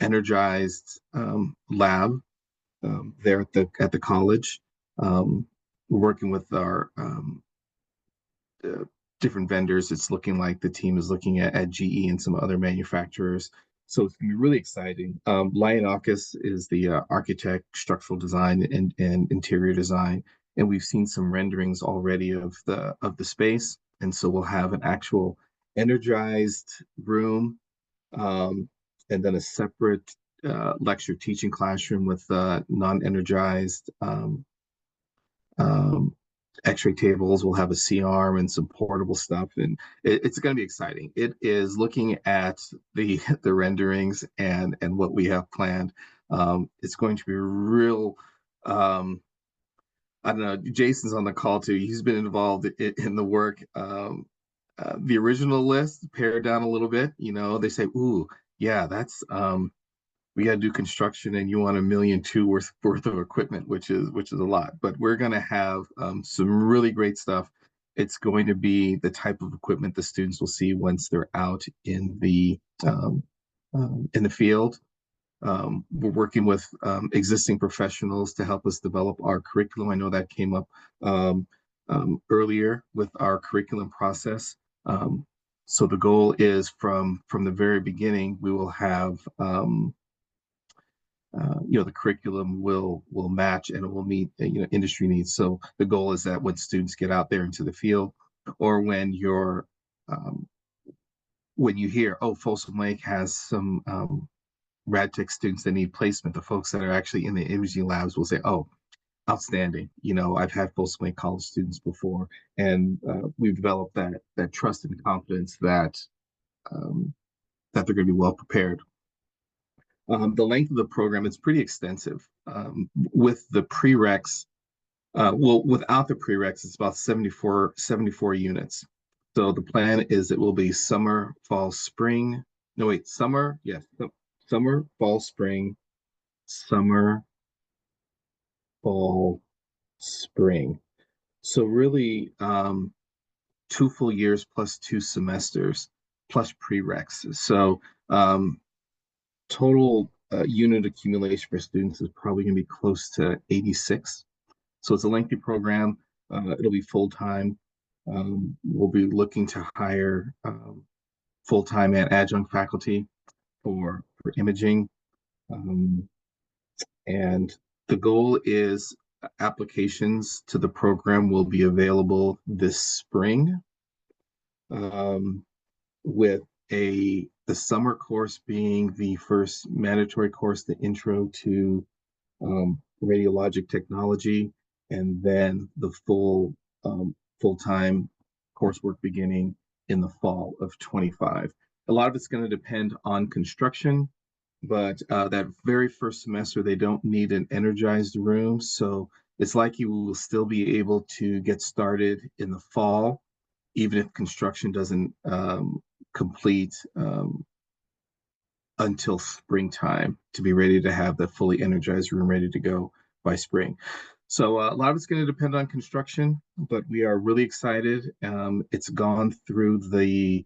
energized lab there at the college. We're working with our different vendors. It's looking like the team is looking at GE and some other manufacturers. So it's going to be really exciting. Lionakis is the architect, structural design, and interior design. And we've seen some renderings already of the space. And so we'll have an actual energized room, and then a separate lecture teaching classroom with non-energized x-ray tables. We'll have a C-arm and some portable stuff, and it's going to be exciting. It is, looking at the renderings and what we have planned. It's going to be real. I don't know, Jason's on the call too. He's been involved in the work. The original list, pared down a little bit. They say, ooh, yeah, that's we got to do construction, and you want $1.2 million worth of equipment, which is a lot. But we're going to have some really great stuff. It's going to be the type of equipment the students will see once they're out in the field. We're working with existing professionals to help us develop our curriculum. I know that came up earlier with our curriculum process. So the goal is from the very beginning, we will have the curriculum will match and it will meet industry needs. So the goal is that when students get out there into the field, or when you hear, oh, Folsom Lake has some RadTech students that need placement, the folks that are actually in the imaging labs will say, oh, outstanding. I've had Folsom Lake College students before, and we've developed that trust and confidence that they're going to be well prepared. The length of the program is pretty extensive. With the prereqs, without the prereqs, it's about 74 units. So the plan is it will be summer, fall, spring. No, wait, summer, yes, summer, fall, spring, summer, fall, spring. So really, 2 full years plus 2 semesters plus prereqs. So total unit accumulation for students is probably going to be close to 86. So it's a lengthy program. It'll be full-time. We'll be looking to hire full-time and adjunct faculty for imaging. And the goal is applications to the program will be available this spring, with the summer course being the first mandatory course, the intro to radiologic technology, and then the full-time coursework beginning in the fall of 25. A lot of it's going to depend on construction, but that very first semester, they don't need an energized room. So it's like you will still be able to get started in the fall, even if construction doesn't complete until springtime, to be ready to have the fully energized room ready to go by spring. So a lot of it's going to depend on construction, but we are really excited. It's gone through the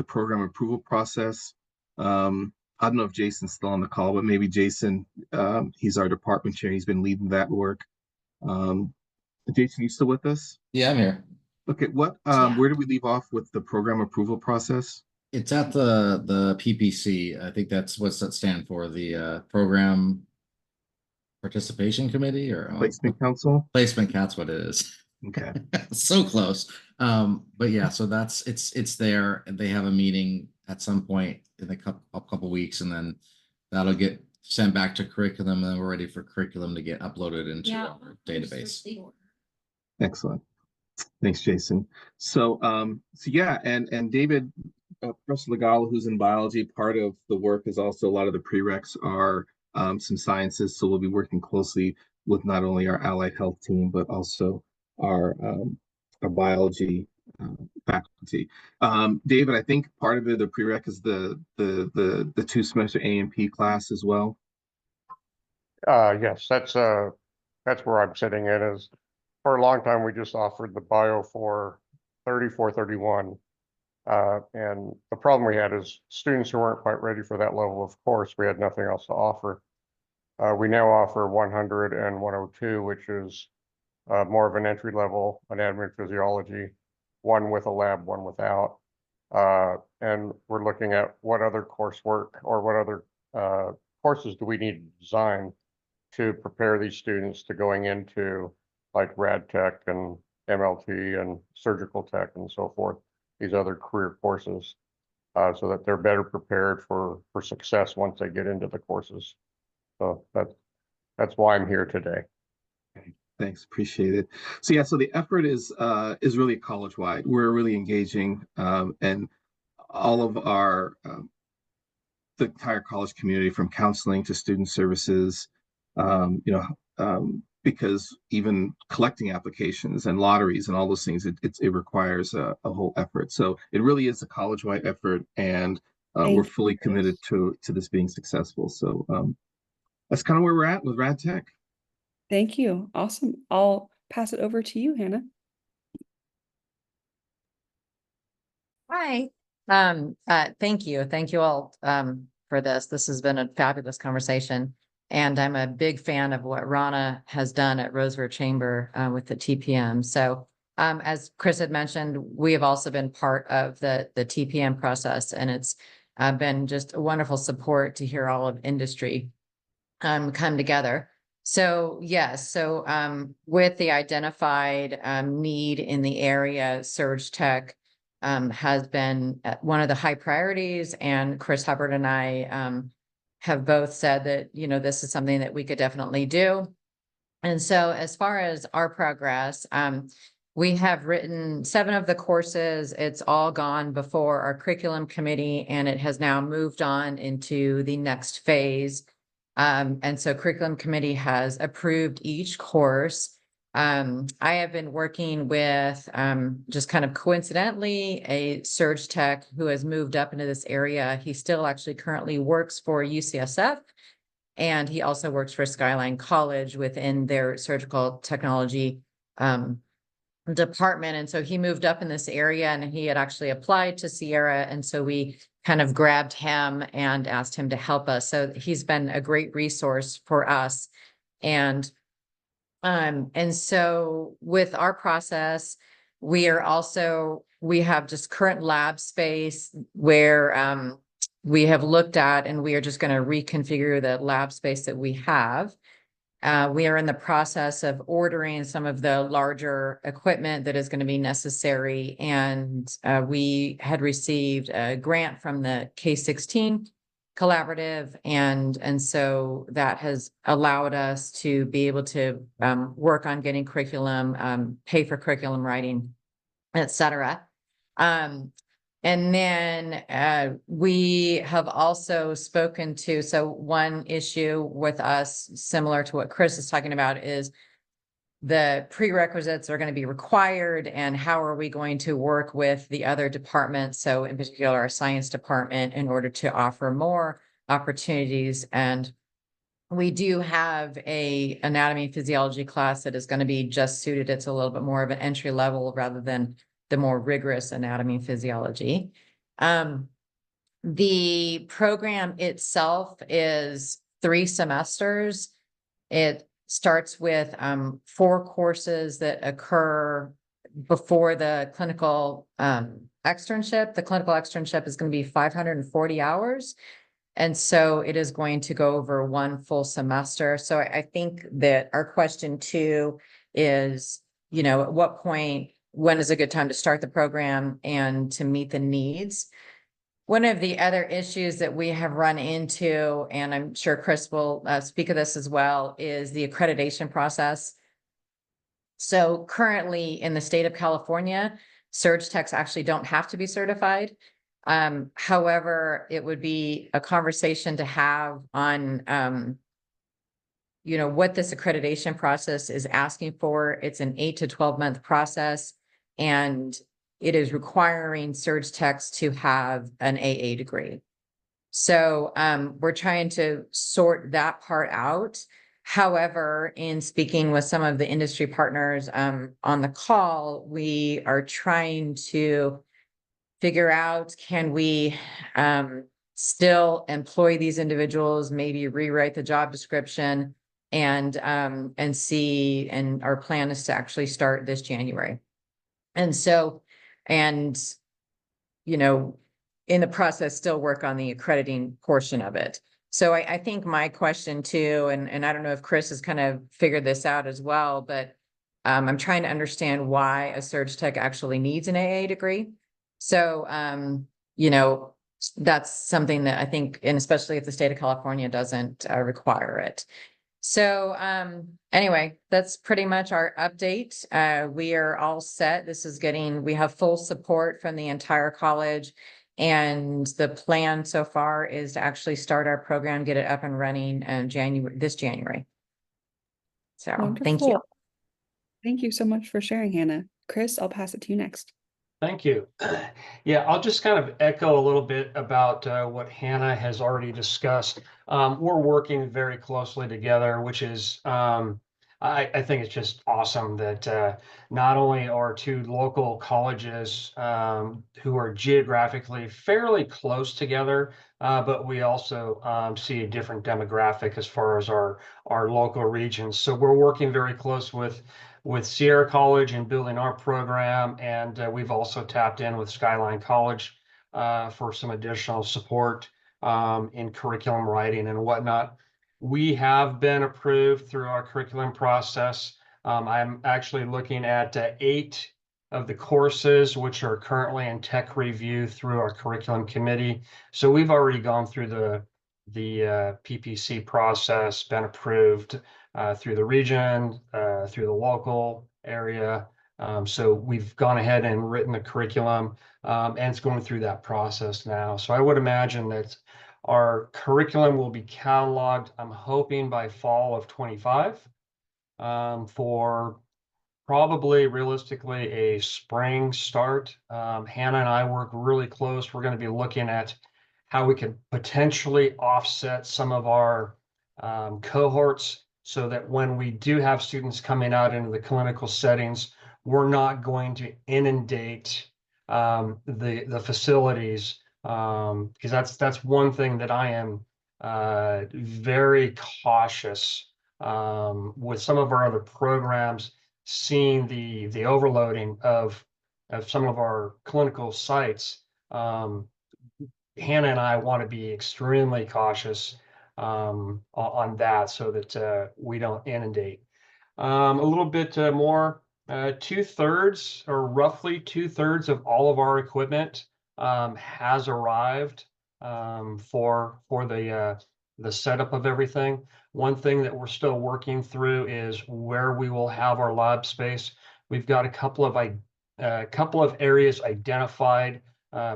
program approval process. I don't know if Jason's still on the call, but maybe Jason, he's our department chair. He's been leading that work. Jason, you still with us? Yeah, I'm here. Okay, where did we leave off with the program approval process? It's at the PPC. I think that's what's that stand for, the Program Participation Committee, or Placement Council? Placement, that's what it is. Okay. So close. But yeah, so it's there, and they have a meeting at some point in a couple weeks, and then that'll get sent back to curriculum, and then we're ready for curriculum to get uploaded into our database. Excellent. Thanks, Jason. So yeah, and David, Professor Legala, who's in biology, part of the work is also a lot of the prereqs are some sciences. So we'll be working closely with not only our allied health team, but also our biology faculty. David, I think part of the prereq is the 2-semester A&P class as well. Yes, that's where I'm sitting in. Is for a long time we just offered the bio for 3431. And the problem we had is students who weren't quite ready for that level of course, we had nothing else to offer. We now offer 100 and 102, which is more of an entry level anatomy and physiology, one with a lab, one without. And we're looking at what other coursework or what other courses do we need to design to prepare these students to going into like rad tech and MLT and surgical tech and so forth, these other career courses, so that they're better prepared for success once they get into the courses. So that's why I'm here today. Thanks, appreciate it. So yeah, so the effort is really college-wide. We're really engaging, and all of our the entire college community, from counseling to student services, because even collecting applications and lotteries and all those things, it requires a whole effort. So it really is a college-wide effort, and we're fully committed to this being successful. So that's kind of where we're at with RadTech. Thank you. Awesome. I'll pass it over to you, Hannah. Hi. Thank you. Thank you all for this. This has been a fabulous conversation. And I'm a big fan of what Rana has done at Rosewood Chamber with the TPM. So as Chris had mentioned, we have also been part of the TPM process, and it's been just a wonderful support to hear all of industry come together. So yes, so with the identified need in the area, Surge Tech has been one of the high priorities, and Chris Hubbard and I have both said that, you know, this is something that we could definitely do. And so as far as our progress, we have written 7 of the courses. It's all gone before our curriculum committee, and it has now moved on into the next phase. And so curriculum committee has approved each course. I have been working with just kind of coincidentally a surge tech who has moved up into this area. He still actually currently works for UCSF, and he also works for Skyline College within their surgical technology department. And so he moved up in this area, and he had actually applied to Sierra. And so we kind of grabbed him and asked him to help us. So he's been a great resource for us. And so with our process, we have just current lab space where we have looked at, and we are just going to reconfigure the lab space that we have. We are in the process of ordering some of the larger equipment that is going to be necessary. And we had received a grant from the K-16 collaborative. And so that has allowed us to be able to work on getting curriculum, pay for curriculum writing, et cetera. And then we have also spoken to, so one issue with us, similar to what Chris is talking about, is the prerequisites are going to be required, and how are we going to work with the other departments, so in particular our science department, in order to offer more opportunities. And we do have a anatomy and physiology class that is going to be just suited. It's a little bit more of an entry level rather than the more rigorous anatomy and physiology. The program itself is 3 semesters. It starts with 4 courses that occur before the clinical externship. The clinical externship is going to be 540 hours. And so it is going to go over 1 full semester. So I think that our question 2 is, you know, at what point, when is a good time to start the program and to meet the needs? One of the other issues that we have run into, and I'm sure Chris will speak of this as well, is the accreditation process. So currently in the state of California, surge techs actually don't have to be certified. However, it would be a conversation to have on, you know, what this accreditation process is asking for. It's an 8 to 12 month process, and it is requiring surge techs to have an AA degree. So we're trying to sort that part out. However, in speaking with some of the industry partners on the call, we are trying to figure out, can we still employ these individuals, maybe rewrite the job description, and see, and our plan is to actually start this January. And so, and, you know, in the process, still work on the accrediting portion of it. So I think my question too, and I don't know if Chris has kind of figured this out as well, but I'm trying to understand why a surge tech actually needs an AA degree. So, you know, that's something that I think, and especially if the state of California doesn't require it. So anyway, that's pretty much our update. We are all set. We have full support from the entire college. And the plan so far is to actually start our program, get it up and running this January. So thank you. Wonderful. Thank you so much for sharing, Hannah. Chris, I'll pass it to you next. Thank you. Yeah, I'll just kind of echo a little bit about what Hannah has already discussed. We're working very closely together, which is I think it's just awesome that not only are two local colleges who are geographically fairly close together, but we also see a different demographic as far as our local regions. So we're working very close with Sierra College and building our program, and we've also tapped in with Skyline College for some additional support in curriculum writing and whatnot. We have been approved through our curriculum process. I'm actually looking at 8 of the courses which are currently in tech review through our curriculum committee. So we've already gone through the PPC process, been approved through the region, through the local area. So we've gone ahead and written the curriculum, and it's going through that process now. So I would imagine that our curriculum will be cataloged, I'm hoping by fall of 25, for probably realistically a spring start. Hannah and I work really close. We're going to be looking at how we could potentially offset some of our cohorts so that when we do have students coming out into the clinical settings, we're not going to inundate the facilities, because that's one thing that I am very cautious with some of our other programs, seeing the overloading of some of our clinical sites. Hannah and I want to be extremely cautious on that so that we don't inundate. A little bit more, 2/3 or roughly 2/3 of all of our equipment has arrived for the setup of everything. One thing that we're still working through is where we will have our lab space. We've got a couple of areas identified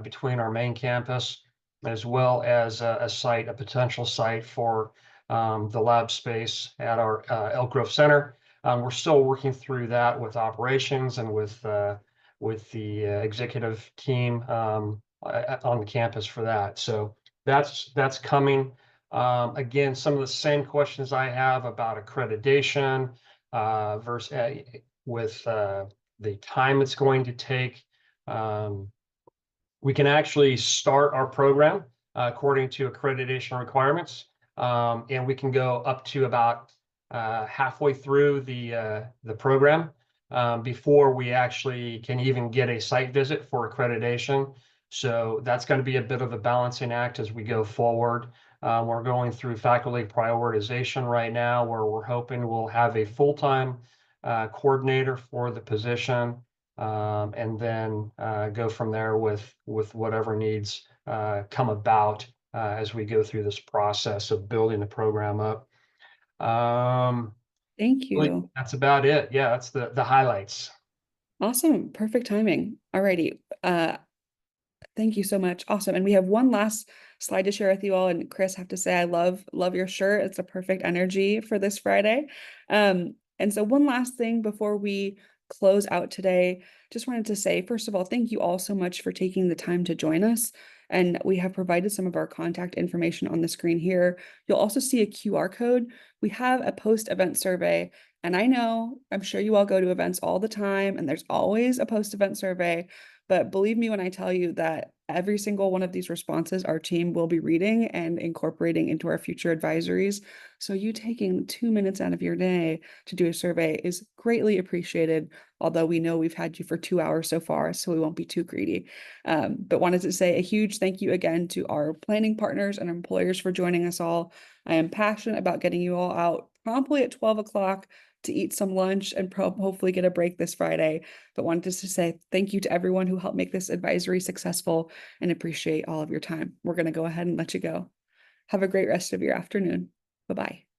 between our main campus, as well as a potential site for the lab space at our Elk Grove Center. We're still working through that with operations and with the executive team on the campus for that. So that's coming. Again, some of the same questions I have about accreditation versus with the time it's going to take. We can actually start our program according to accreditation requirements, and we can go up to about halfway through the program before we actually can even get a site visit for accreditation. So that's going to be a bit of a balancing act as we go forward. We're going through faculty prioritization right now, where we're hoping we'll have a full-time coordinator for the position, and then go from there with whatever needs come about as we go through this process of building the program up. Thank Really, you. that's about it. Yeah, that's the highlights. Awesome. Perfect timing. Alrighty. Thank you so much. Awesome. And we have one last slide to share with you all. And Chris, I have to say, I love your shirt. It's a perfect energy for this Friday. And so one last thing before we close out today, just wanted to say, first of all, thank you all so much for taking the time to join us. And we have provided some of our contact information on the screen here. You'll also see a QR code. We have a post-event survey. And I'm sure you all go to events all the time, and there's always a post-event survey. But believe me when I tell you that every single one of these responses our team will be reading and incorporating into our future advisories. So you taking 2 minutes out of your day to do a survey is greatly appreciated, although we know we've had you for 2 hours so far, so we won't be too greedy. But wanted to say a huge thank you again to our planning partners and employers for joining us all. I am passionate about getting you all out promptly at 12 o'clock to eat some lunch and hopefully get a break this Friday. But wanted to say thank you to everyone who helped make this advisory successful and appreciate all of your time. We're going to go ahead and let you go. Have a great rest of your afternoon. Bye-bye.